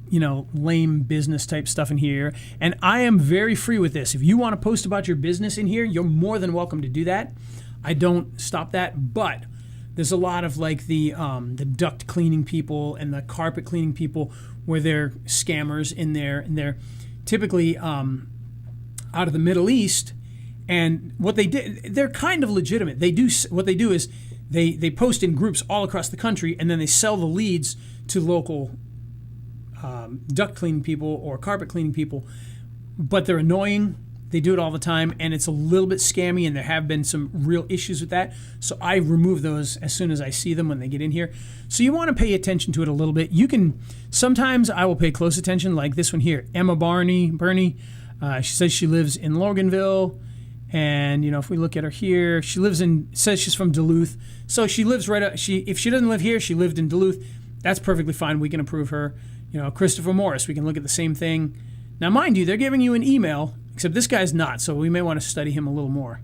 lame business type stuff in here. And I am very free with this. If you want to post about your business in here, you're more than welcome to do that. I don't stop that. But there's a lot of the duct cleaning people and the carpet cleaning people where they're scammers in there. And they're typically out of the Middle East. And what they did, they're kind of legitimate. What they do is they post in groups all across the country, and then they sell the leads to local duct cleaning people or carpet cleaning people. But they're annoying. They do it all the time, and it's a little bit scammy, and there have been some real issues with that. So I remove those as soon as I see them when they get in here. So you want to pay attention to it a little bit. Sometimes I will pay close attention, like this one here, Emma Bernie. She says she lives in Loganville. And, if we look at her here, says she's from Duluth. So she lives if she doesn't live here, she lived in Duluth. That's perfectly fine. We can approve her. Christopher Morris, we can look at the same thing. Now, mind you, they're giving you an email, except this guy's not. So we may want to study him a little more,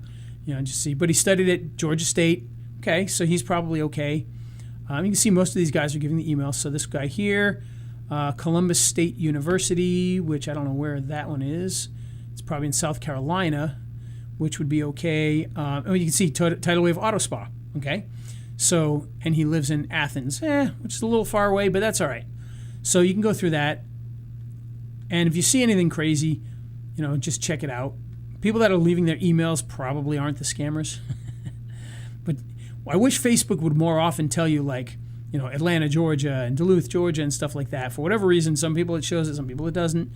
just see. But he studied at Georgia State. Okay, so he's probably okay. You can see most of these guys are giving the emails. So this guy here, Columbus State University, which I don't know where that one is. It's probably in South Carolina, which would be okay. You can see Tidal Wave Auto Spa, okay? So, and he lives in Athens, which is a little far away, but that's all right. So you can go through that. And if you see anything crazy, just check it out. People that are leaving their emails probably aren't the scammers. But I wish Facebook would more often tell you, Atlanta, Georgia, and Duluth, Georgia, and stuff like that. For whatever reason, some people it shows it, some people it doesn't.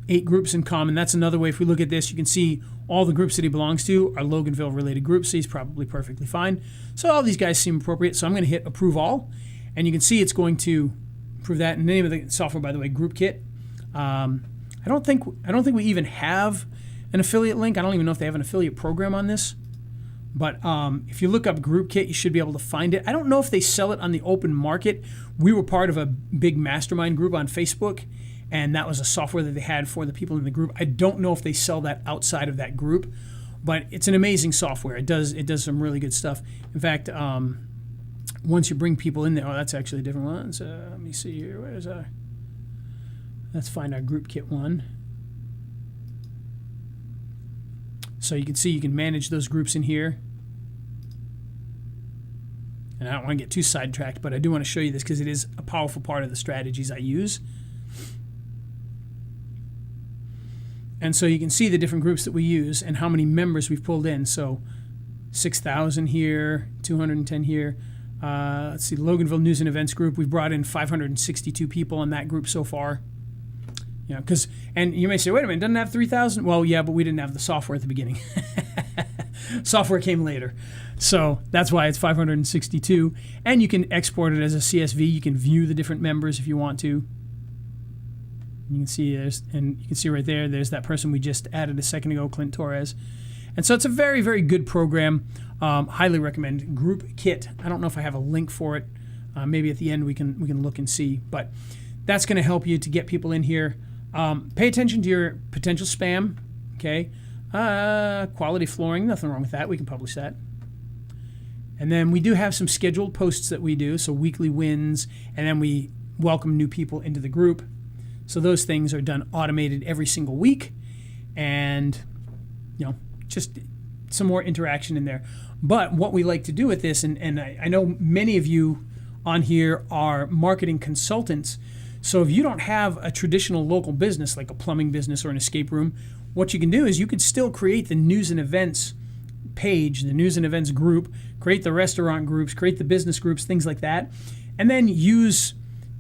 8 groups in common. That's another way. If we look at this, you can see all the groups that he belongs to are Loganville-related groups, so he's probably perfectly fine. So all these guys seem appropriate, so I'm going to hit Approve All, and you can see it's going to approve that. And the name of the software, by the way, GroupKit. I don't think we even have an affiliate link. I don't even know if they have an affiliate program on this. But if you look up GroupKit, you should be able to find it. I don't know if they sell it on the open market. We were part of a big Mastermind group on Facebook, and that was a software that they had for the people in the group. I don't know if they sell that outside of that group, but it's an amazing software. It does some really good stuff. In fact, once you bring people in there, that's actually a different one. So let me see here. Let's find our GroupKit one. So you can see you can manage those groups in here. And I don't want to get too sidetracked, but I do want to show you this because it is a powerful part of the strategies I use. And so you can see the different groups that we use and how many members we've pulled in. So 6,000 here, 210 here. Let's see, Loganville News and Events Group. We've brought in 562 people in that group so far. And you may say, wait a minute, doesn't it have 3,000? Well, yeah, but we didn't have the software at the beginning. Software came later. So that's why it's 562. And you can export it as a CSV. You can view the different members if you want to. You can see right there, there's that person we just added a second ago, Clint Torres. And so it's a very, very good program. Highly recommend GroupKit. I don't know if I have a link for it. Maybe at the end we can look and see. But that's going to help you to get people in here. Pay attention to your potential spam. Okay. Quality flooring, nothing wrong with that. We can publish that. And then we do have some scheduled posts that we do, so weekly wins, and then we welcome new people into the group. So those things are done automated every single week, and just some more interaction in there. But what we like to do with this, and I know many of you on here are marketing consultants, so if you don't have a traditional local business like a plumbing business or an escape room, what you can do is you could still create the news and events page, the news and events group, create the restaurant groups, create the business groups, things like that, and then use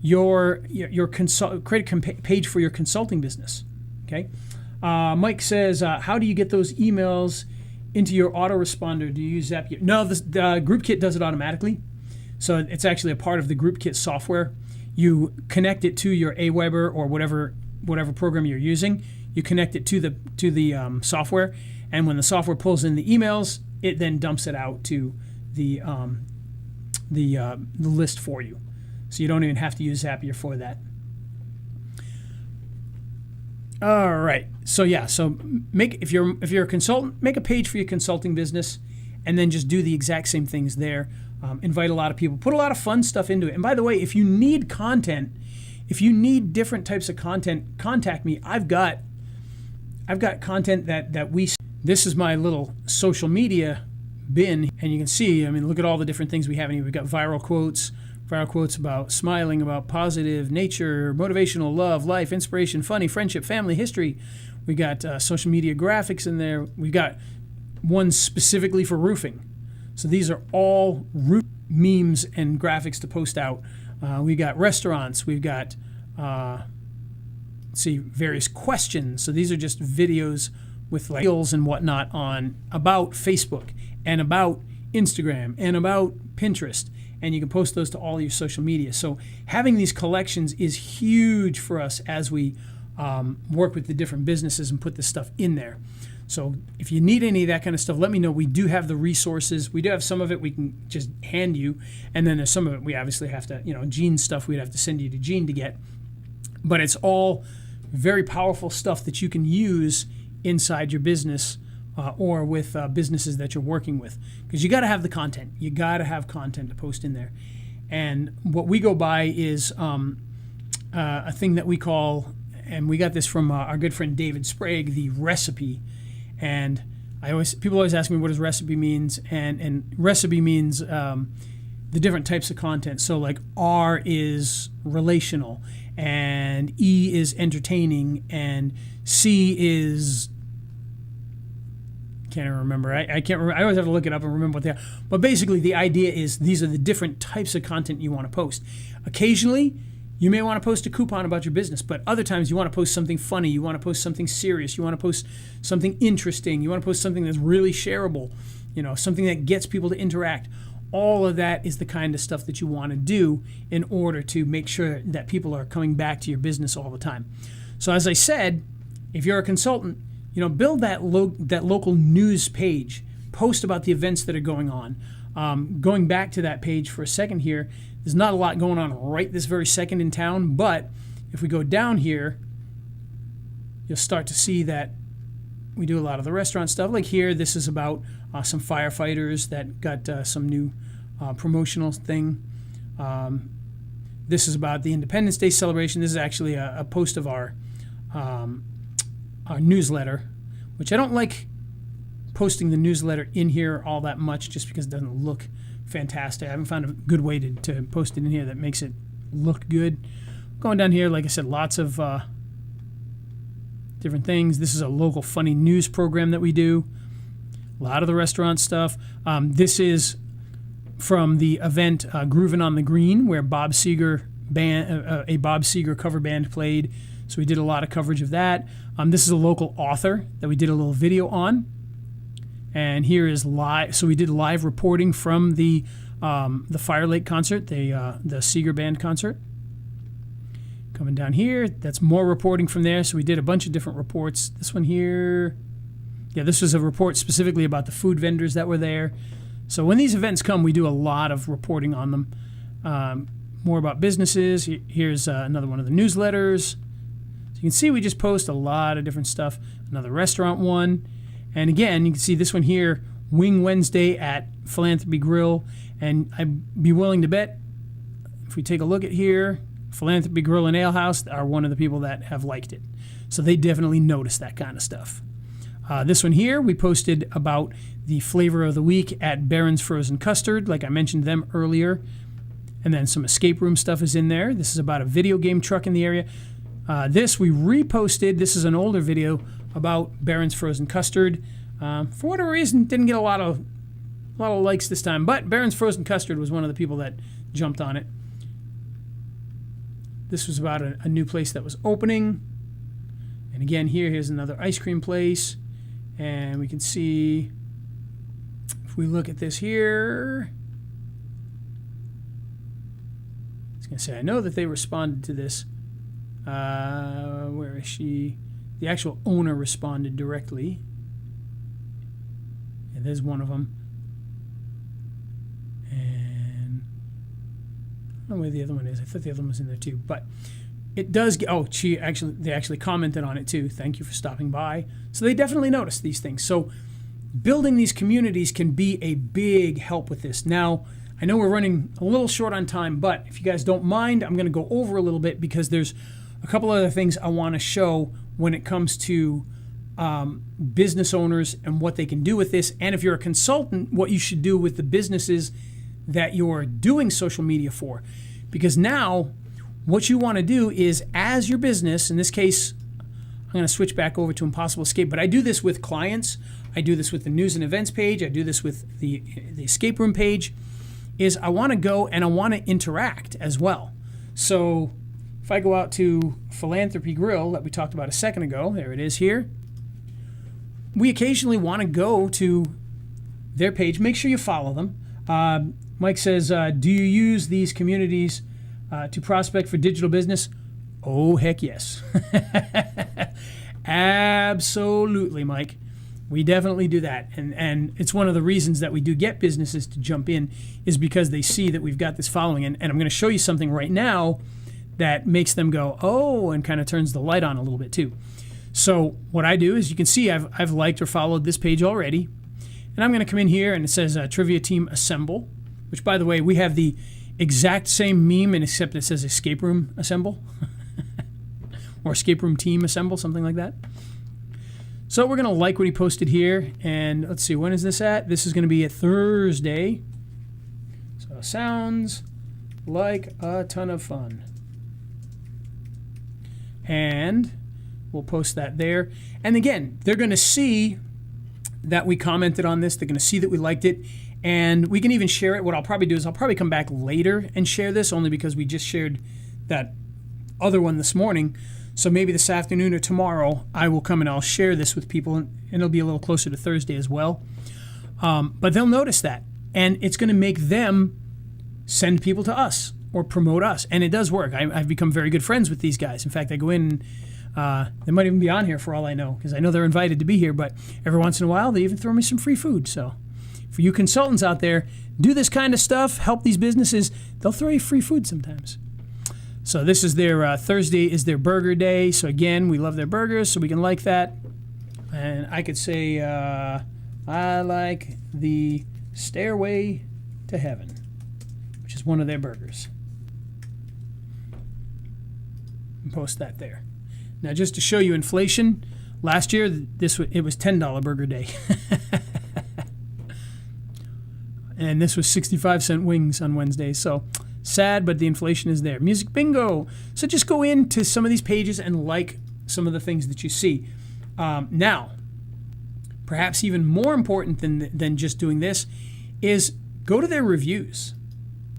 create a page for your consulting business. Okay. Mike says, how do you get those emails into your autoresponder? Do you use Zapier? No, the GroupKit does it automatically. So it's actually a part of the GroupKit software. You connect it to your Aweber or whatever program you're using. You connect it to the software, And when the software pulls in the emails, it then dumps it out to the list for you. So you don't even have to use Zapier for that. All right. So yeah. So if you're a consultant, make a page for your consulting business, and then just do the exact same things there. Invite a lot of people. Put a lot of fun stuff into it. And by the way, if you need content, if you need different types of content, contact me. I've got content that we. This is my little social media bin, and you can see. I mean, look at all the different things we have in here. We've got viral quotes about smiling, about positive, nature, motivational, love, life, inspiration, funny, friendship, family, history. We got social media graphics in there. We've got one specifically for roofing. So these are all roof memes and graphics to post out. We got restaurants. We've got various questions. So these are just videos with like reels and whatnot on about Facebook and about Instagram and about Pinterest. And you can post those to all your social media. So having these collections is huge for us as we work with the different businesses and put this stuff in there. So if you need any of that kind of stuff, let me know. We do have the resources. We do have some of it we can just hand you. And then there's some of it we obviously have to, Gene stuff we'd have to send you to Gene to get. But it's all very powerful stuff that you can use inside your business or with businesses that you're working with. Because you got to have the content. You got to have content to post in there. And what we go by is a thing that we call, and we got this from our good friend David Sprague, the recipe. And people always ask me what does recipe means, and recipe means the different types of content. So like R is relational, and E is entertaining, and C is can't even remember. I can't remember. I always have to look it up and remember what they are. But basically, the idea is these are the different types of content you want to post. Occasionally, you may want to post a coupon about your business, but other times you want to post something funny. You want to post something serious. You want to post something interesting. You want to post something that's really shareable. Something that gets people to interact. All of that is the kind of stuff that you want to do in order to make sure that people are coming back to your business all the time. So as I said, if you're a consultant, build that local news page. Post about the events that are going on. Going back to that page for a second here, there's not a lot going on right this very second in town, but if we go down here, you'll start to see that we do a lot of the restaurant stuff. Like here, this is about some firefighters that got some new promotional thing. This is about the Independence Day celebration. This is actually a post of our newsletter, which I don't like posting the newsletter in here all that much just because it doesn't look fantastic. I haven't found a good way to post it in here that makes it look good. Going down here, like I said, lots of different things. This is a local funny news program that we do. A lot of the restaurant stuff. This is from the event Groovin' on the Green, where a Bob Seger cover band played. So we did a lot of coverage of that. This is a local author that we did a little video on. And here is live. So we did live reporting from the Fire Lake concert, the Seeger Band concert. Coming down here, that's more reporting from there. So we did a bunch of different reports. This one here, this was a report specifically about the food vendors that were there. So when these events come, we do a lot of reporting on them. More about businesses. Here's another one of the newsletters. So you can see we just post a lot of different stuff. Another restaurant one. And again, you can see this one here, Wing Wednesday at Philanthropy Grill. And I'd be willing to bet, if we take a look at here, Philanthropy Grill and Ale House are one of the people that have liked it. So they definitely notice that kind of stuff. This one here, we posted about the flavor of the week at Barron's Frozen Custard, like I mentioned them earlier. And then some escape room stuff is in there. This is about a video game truck in the area. This we reposted. This is an older video about Barron's Frozen Custard. For whatever reason, didn't get a lot of likes this time, but Barron's Frozen Custard was one of the people that jumped on it. This was about a new place that was opening. And again, here's another ice cream place. And we can see, if we look at this here, I was going to say, I know that they responded to this. Where is she? The actual owner responded directly. Yeah, there's one of them. And I don't know where the other one is. I thought the other one was in there too. But it does get, they actually commented on it too. Thank you for stopping by. So they definitely noticed these things. So building these communities can be a big help with this. Now, I know we're running a little short on time, but if you guys don't mind, I'm going to go over a little bit because there's a couple other things I want to show when it comes to business owners and what they can do with this. And if you're a consultant, what you should do with the businesses that you're doing social media for. Because now what you want to do is, as your business, in this case, I'm going to switch back over to Impossible Escape, but I do this with clients. I do this with the news and events page. I do this with the escape room page, is I want to go and I want to interact as well. So if I go out to Philanthropy Grill that we talked about a second ago, there it is here. We occasionally want to go to their page. Make sure you follow them. Mike says, do you use these communities to prospect for digital business? Oh, heck yes. Absolutely, Mike. We definitely do that. And it's one of the reasons that we do get businesses to jump in is because they see that we've got this following. And I'm going to show you something right now that makes them go, oh, and kind of turns the light on a little bit too. So what I do is, you can see I've liked or followed this page already. And I'm going to come in here and it says Trivia Team Assemble, which, by the way, we have the exact same meme, and except it says Escape Room Assemble or Escape Room Team Assemble, something like that. So we're going to like what he posted here. And let's see, when is this at? This is going to be a Thursday. So sounds like a ton of fun. And we'll post that there. And again, they're going to see that we commented on this. They're going to see that we liked it. And we can even share it. What I'll probably do is I'll probably come back later and share this, only because we just shared that other one this morning. So maybe this afternoon or tomorrow, I will come and I'll share this with people, and it'll be a little closer to Thursday as well. But they'll notice that, and it's going to make them send people to us or promote us, and it does work. I've become very good friends with these guys. In fact, I go in, they might even be on here for all I know, because I know they're invited to be here, but every once in a while, they even throw me some free food. So for you consultants out there, do this kind of stuff, help these businesses, they'll throw you free food sometimes. So this is their Thursday is their burger day. So again, we love their burgers, so we can like that. And I could say, I like the Stairway to Heaven, which is one of their burgers. And post that there. Now, just to show you inflation, last year it was $10 burger day. And this was 65-cent wings on Wednesdays. So sad, but the inflation is there. Music bingo. So just go into some of these pages and like some of the things that you see. Now, perhaps even more important than just doing this is go to their reviews.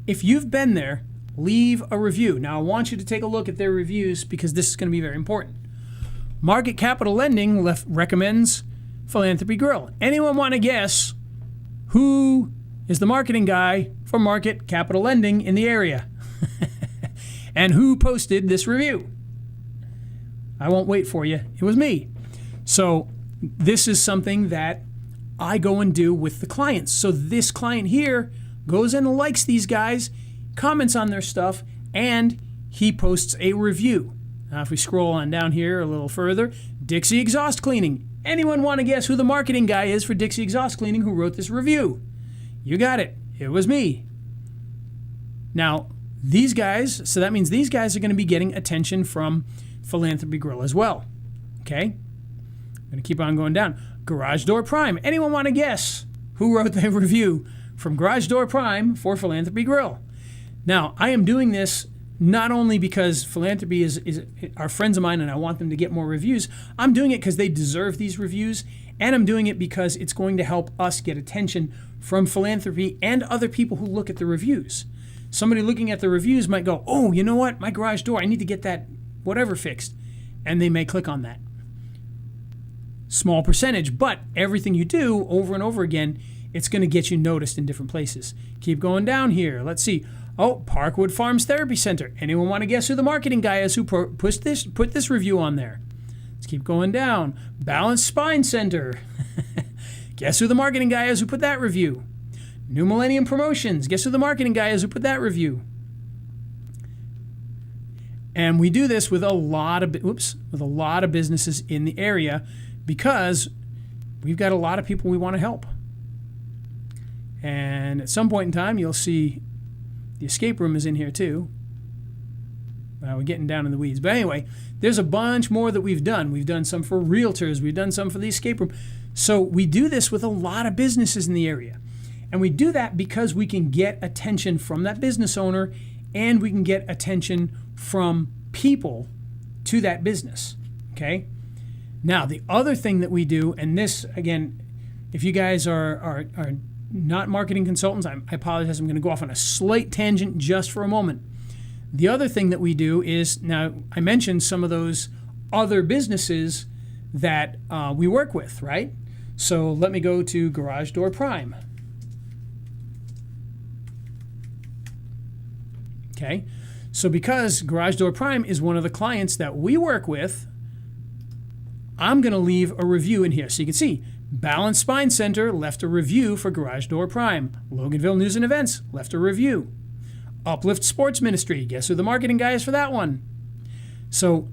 If you've been there, leave a review. Now, I want you to take a look at their reviews because this is going to be very important. Market Capital Lending recommends Philanthropy Grill. Anyone want to guess who is the marketing guy for Market Capital Lending in the area? And who posted this review? I won't wait for you. It was me. So this is something that I go and do with the clients. So this client here goes and likes these guys, comments on their stuff, and he posts a review. Now, if we scroll on down here a little further, Dixie Exhaust Cleaning. Anyone want to guess who the marketing guy is for Dixie Exhaust Cleaning who wrote this review? You got it. It was me. Now, these guys, so that means these guys are going to be getting attention from Philanthropy Grill as well. Okay? I'm going to keep on going down. Garage Door Prime. Anyone want to guess who wrote the review from Garage Door Prime for Philanthropy Grill? Now, I am doing this not only because Philanthropy is are friends of mine and I want them to get more reviews. I'm doing it because they deserve these reviews, and I'm doing it because it's going to help us get attention from Philanthropy and other people who look at the reviews. Somebody looking at the reviews might go, oh, you know what? My garage door, I need to get that whatever fixed. And they may click on that. Small percentage, but everything you do over and over again, it's going to get you noticed in different places. Keep going down here. Let's see. Oh, Parkwood Farms Therapy Center. Anyone want to guess who the marketing guy is who put this review on there? Let's keep going down. Balanced Spine Center. Guess who the marketing guy is who put that review? New Millennium Promotions. Guess who the marketing guy is who put that review? And we do this with a lot of businesses in the area because we've got a lot of people we want to help. And at some point in time, you'll see the escape room is in here too. We're getting down in the weeds. But anyway, there's a bunch more that we've done. We've done some for realtors. We've done some for the escape room. So we do this with a lot of businesses in the area. And we do that because we can get attention from that business owner and we can get attention from people to that business. Okay? Now, the other thing that we do, and this, again, if you guys are not marketing consultants, I apologize, I'm going to go off on a slight tangent just for a moment. The other thing that we do is, now I mentioned some of those other businesses that we work with, right? So let me go to Garage Door Prime. Okay, so because Garage Door Prime is one of the clients that we work with, I'm going to leave a review in here. So you can see, Balance Spine Center left a review for Garage Door Prime. Loganville News and Events left a review. Uplift Sports Ministry, guess who the marketing guy is for that one? So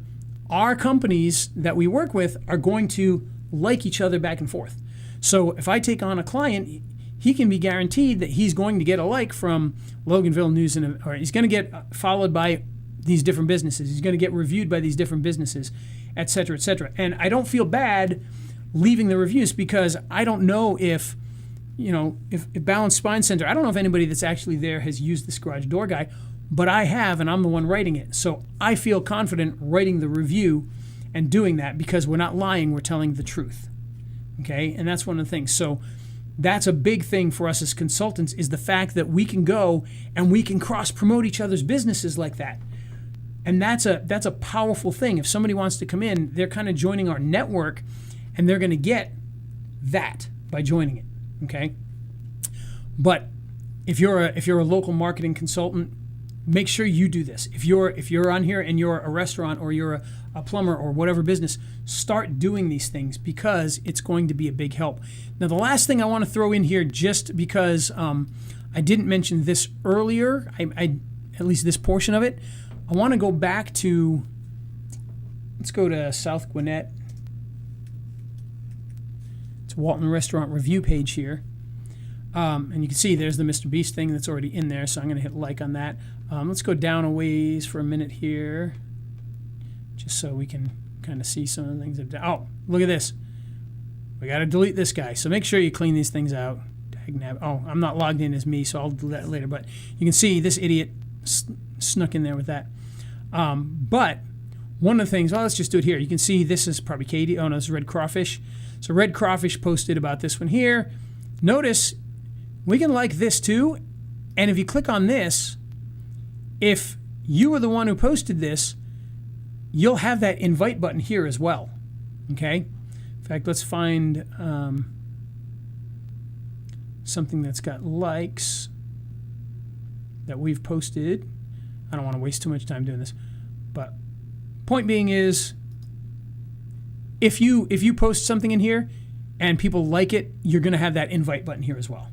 our companies that we work with are going to like each other back and forth. So if I take on a client, he can be guaranteed that he's going to get a like from Loganville News, or he's going to get followed by these different businesses. He's going to get reviewed by these different businesses, et cetera, et cetera. And I don't feel bad leaving the reviews because I don't know if Balance Spine Center, I don't know if anybody that's actually there has used this garage door guy, but I have, and I'm the one writing it. So I feel confident writing the review and doing that because we're not lying, we're telling the truth. Okay, and that's one of the things. So that's a big thing for us as consultants, is the fact that we can go and we can cross-promote each other's businesses like that. And that's a powerful thing. If somebody wants to come in, they're kind of joining our network, and they're going to get that by joining it. Okay, but if you're a local marketing consultant, make sure you do this. If you're on here and you're a restaurant or you're a plumber or whatever business, start doing these things because it's going to be a big help. Now, the last thing I want to throw in here, just because I didn't mention this earlier, I at least this portion of it, I want to go back to, let's go to South Gwinnett. It's Walton Restaurant review page here. And you can see there's the Mr. Beast thing that's already in there, so I'm going to hit like on that. Let's go down a ways for a minute here, just so we can kind of see some of the things. Oh, look at this. We got to delete this guy, so make sure you clean these things out. Oh, I'm not logged in as me, so I'll do that later. But you can see this idiot snuck in there with that. But one of the things, well, let's just do it here. You can see this is probably Katie. Oh, no, this is Red Crawfish. So Red Crawfish posted about this one here. Notice we can like this too. And if you click on this, if you were the one who posted this, you'll have that invite button here as well. Okay? In fact, let's find something that's got likes that we've posted. I don't want to waste too much time doing this. But point being is, if you post something in here and people like it, you're going to have that invite button here as well.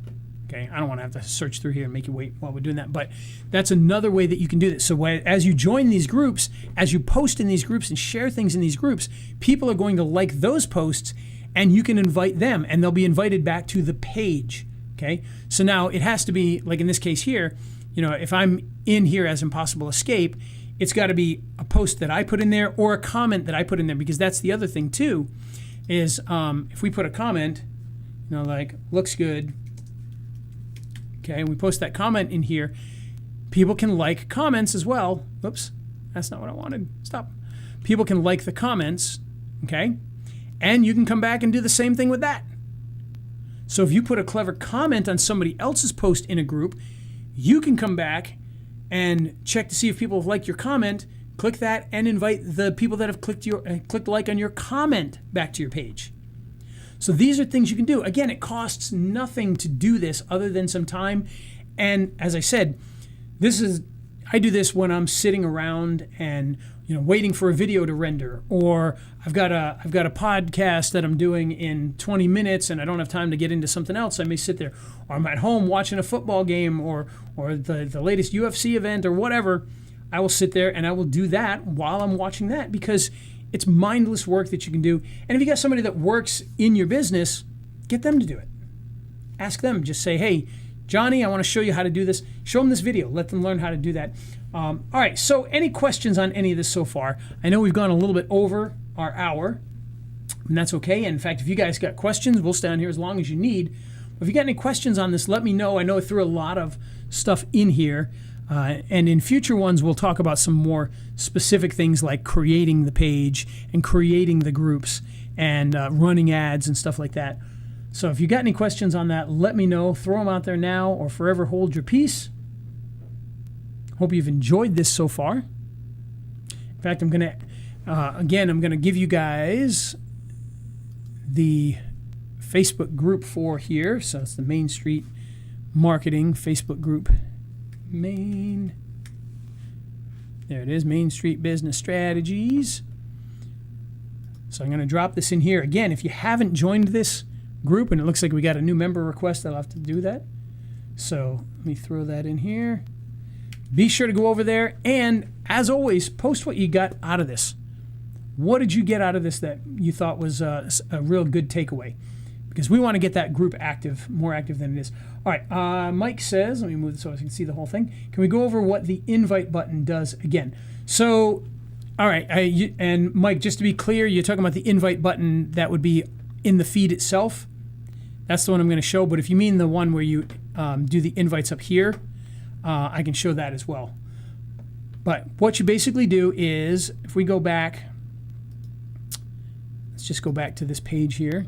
Okay, I don't want to have to search through here and make you wait while we're doing that, but that's another way that you can do this. So as you join these groups, as you post in these groups and share things in these groups, people are going to like those posts, and you can invite them, and they'll be invited back to the page. Okay, so now it has to be, like in this case here, if I'm in here as Impossible Escape, it's got to be a post that I put in there or a comment that I put in there, because that's the other thing too, is if we put a comment, like, looks good, okay, and we post that comment in here, people can like comments as well. Oops, that's not what I wanted. Stop. People can like the comments, okay, and you can come back and do the same thing with that. So if you put a clever comment on somebody else's post in a group, you can come back and check to see if people have liked your comment, click that, and invite the people that have clicked like on your comment back to your page. So these are things you can do. Again, it costs nothing to do this other than some time. And as I said, I do this when I'm sitting around and, waiting for a video to render, or I've got a podcast that I'm doing in 20 minutes and I don't have time to get into something else. I may sit there, or I'm at home watching a football game or the latest UFC event or whatever. I will sit there and I will do that while I'm watching that, because it's mindless work that you can do. And if you got somebody that works in your business, get them to do it. Ask them. Just say, hey, Johnny, I want to show you how to do this. Show them this video. Let them learn how to do that. All right, so any questions on any of this so far? I know we've gone a little bit over our hour, and that's okay. In fact, if you guys got questions, we'll stay on here as long as you need. But if you got any questions on this, let me know. I know I threw a lot of stuff in here, and in future ones, we'll talk about some more specific things like creating the page and creating the groups and running ads and stuff like that. So if you got any questions on that, let me know. Throw them out there now or forever hold your peace. Hope you've enjoyed this so far. In fact, I'm going to give you guys the Facebook group for here. So it's the Main Street Marketing Facebook group. There it is, Main Street Business Strategies. So I'm going to drop this in here. Again, if you haven't joined this group, and it looks like we got a new member request, I'll have to do that. So let me throw that in here. Be sure to go over there, and as always, post what you got out of this. What did you get out of this that you thought was a real good takeaway? Because we want to get that group active, more active than it is. All right, Mike says, let me move this so I can see the whole thing. Can we go over what the invite button does again? So, all right, and Mike, just to be clear, you're talking about the invite button that would be in the feed itself. That's the one I'm going to show, but if you mean the one where you do the invites up here, I can show that as well. But what you basically do is, if we go back, let's just go back to this page here.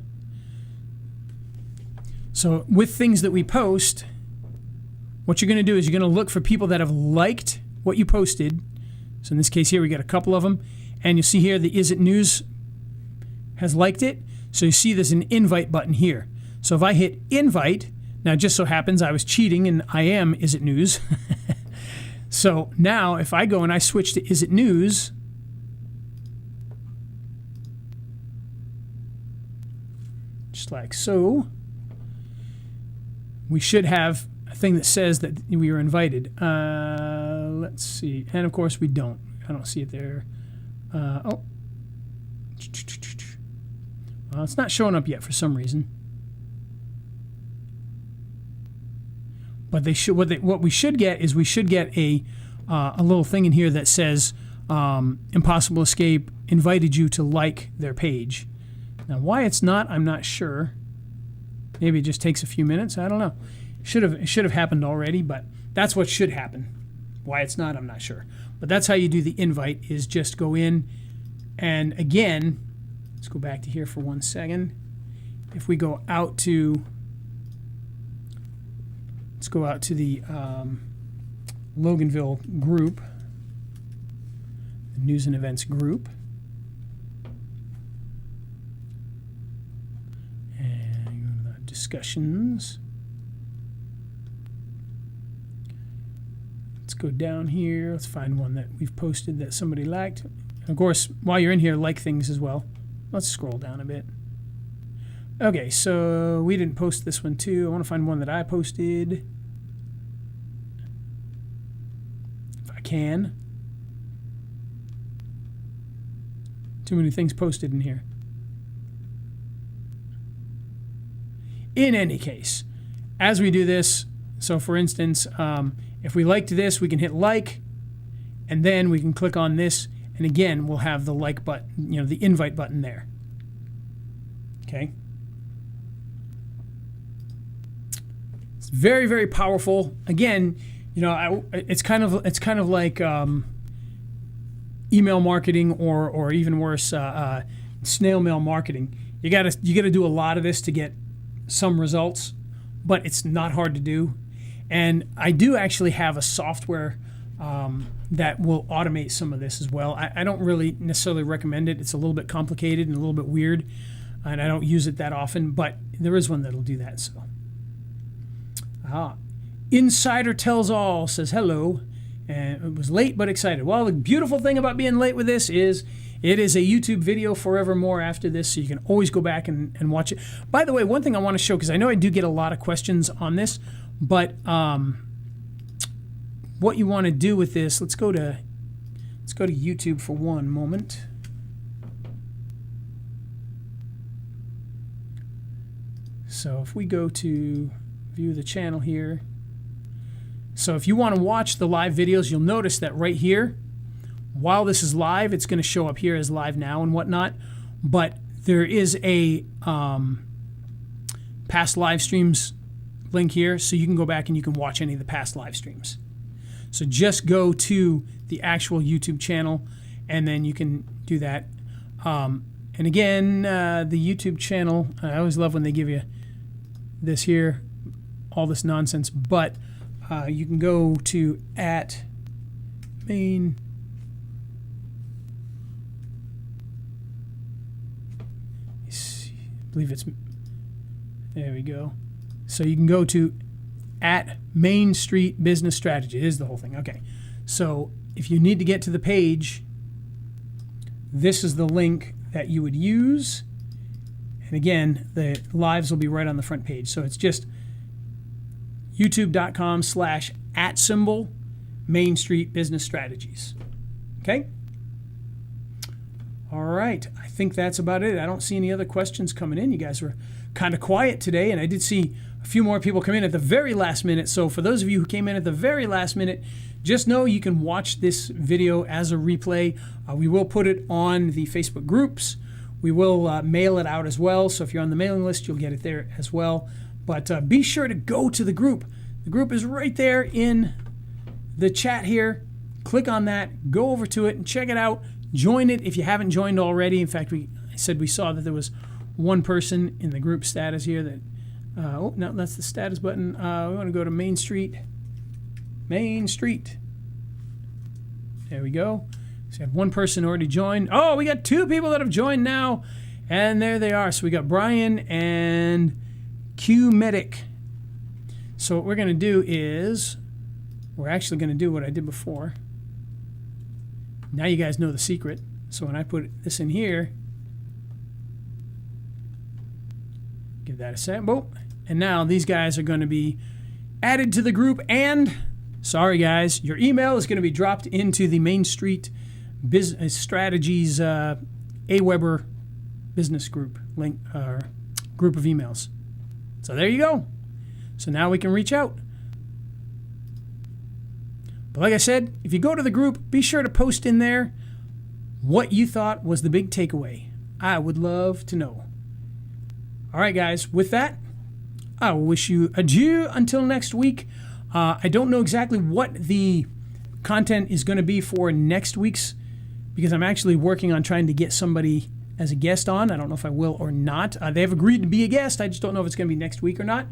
So with things that we post, what you're going to do is you're going to look for people that have liked what you posted. So in this case here, we got a couple of them. And you see here the Is It News has liked it. So you see there's an invite button here. So if I hit invite, now it just so happens I was cheating and I am Is It News. So now if I go and I switch to Is It News, just like so, we should have a thing that says that we were invited. Let's see. And of course we don't. I don't see it there. Well, it's not showing up yet for some reason. But they should. What we should get is we should get a little thing in here that says Impossible Escape invited you to like their page. Now, why it's not, I'm not sure. Maybe it just takes a few minutes. I don't know. It should have happened already, but that's what should happen. Why it's not, I'm not sure. But that's how you do the invite, is just go in, and again, let's go back to here for 1 second. If we go out to, let's go out to the Loganville group, the news and events group. And go to the discussions. Let's go down here. Let's find one that we've posted that somebody liked. And of course, while you're in here, like things as well. Let's scroll down a bit. Okay, so we didn't post this one too. I want to find one that I posted. If I can. Too many things posted in here. In any case, as we do this, so for instance, if we liked this, we can hit like, and then we can click on this, and again, we'll have the like button, the invite button there. Okay. It's very, very powerful. Again, it's kind of like email marketing or even worse, snail mail marketing. You gotta do a lot of this to get some results, but it's not hard to do. And I do actually have a software that will automate some of this as well. I don't really necessarily recommend it. It's a little bit complicated and a little bit weird, and I don't use it that often, but there is one that'll do that. So, Insider Tells All says hello, And it was late but excited. Well, the beautiful thing about being late with this is it is a YouTube video forevermore after this, so you can always go back and watch it. By the way, one thing I want to show, because I know I do get a lot of questions on this, but what you want to do with this, let's go to YouTube for one moment. So if we go to view the channel here, so if you want to watch the live videos, you'll notice that right here, while this is live, it's going to show up here as live now and whatnot, but there is a past live streams link here, so you can go back and you can watch any of the past live streams. So just go to the actual YouTube channel, and then you can do that. And again, the YouTube channel, I always love when they give you this here, all this nonsense, but you can go to @main. I believe it's, there we go. So you can go to @Main Street Business Strategy. It is the whole thing. Okay. So if you need to get to the page, this is the link that you would use. And again, the lives will be right on the front page. So it's just youtube.com/@Main Street Business Strategies. Okay? All right. I think that's about it. I don't see any other questions coming in. You guys were kind of quiet today, and I did see a few more people come in at the very last minute. So for those of you who came in at the very last minute, just know you can watch this video as a replay. We will put it on the Facebook groups. We will mail it out as well. So if you're on the mailing list, you'll get it there as well. But be sure to go to the group. The group is right there in the chat here. Click on that, go over to it and check it out. Join it if you haven't joined already. In fact, I said we saw that there was one person in the group status here that, oh, no, that's the status button. We want to go to Main Street. Main Street. There we go. So we have one person already joined. Oh, we got 2 people that have joined now. And there they are. So we got Brian and Q Medic. So what we're going to do is, we're actually going to do what I did before. Now you guys know the secret. So when I put this in here, give that a sec. Boom. And now these guys are going to be added to the group. And, sorry guys, your email is going to be dropped into the Main Street Business Strategies AWeber business group link, group of emails. So there you go. So now we can reach out. But like I said, if you go to the group, be sure to post in there what you thought was the big takeaway. I would love to know. All right, guys, with that, I will wish you adieu until next week. I don't know exactly what the content is going to be for next week's, because I'm actually working on trying to get somebody as a guest on. I don't know if I will or not. They have agreed to be a guest. I just don't know if it's going to be next week or not.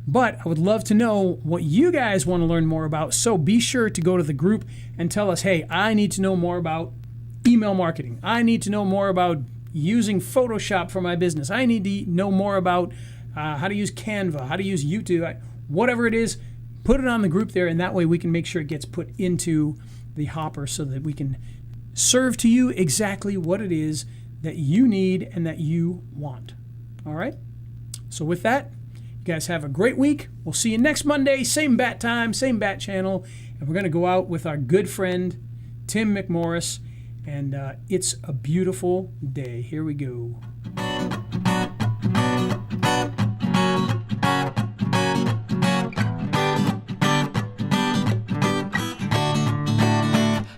But I would love to know what you guys want to learn more about. So be sure to go to the group and tell us, hey, I need to know more about email marketing. I need to know more about using Photoshop for my business. I need to know more about how to use Canva, how to use YouTube, whatever it is, put it on the group there, and that way we can make sure it gets put into the hopper so that we can serve to you exactly what it is that you need and that you want. All right? So with that, you guys have a great week. We'll see you next Monday, same bat time, same bat channel, and we're going to go out with our good friend, Tim McMorris, and it's a beautiful day. Here we go.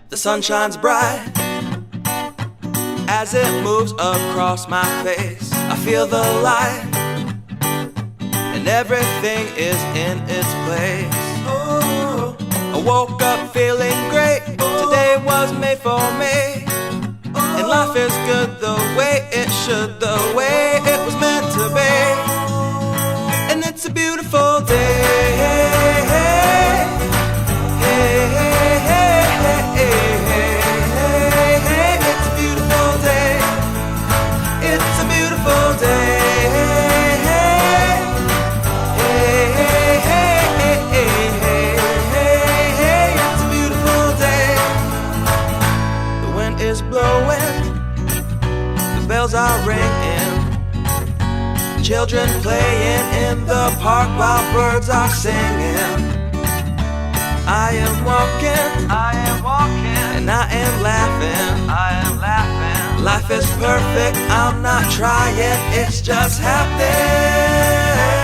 The sun shines bright as it moves across my face. I feel the light and everything is in its place. Oh, I woke up feeling great. Today was made for me, and life is good the way it should, the way it was meant to be. And it's a beautiful day. It's a beautiful park while birds are singing. I am walking, and I am laughing, Life is perfect, I'm not trying, it's just happening.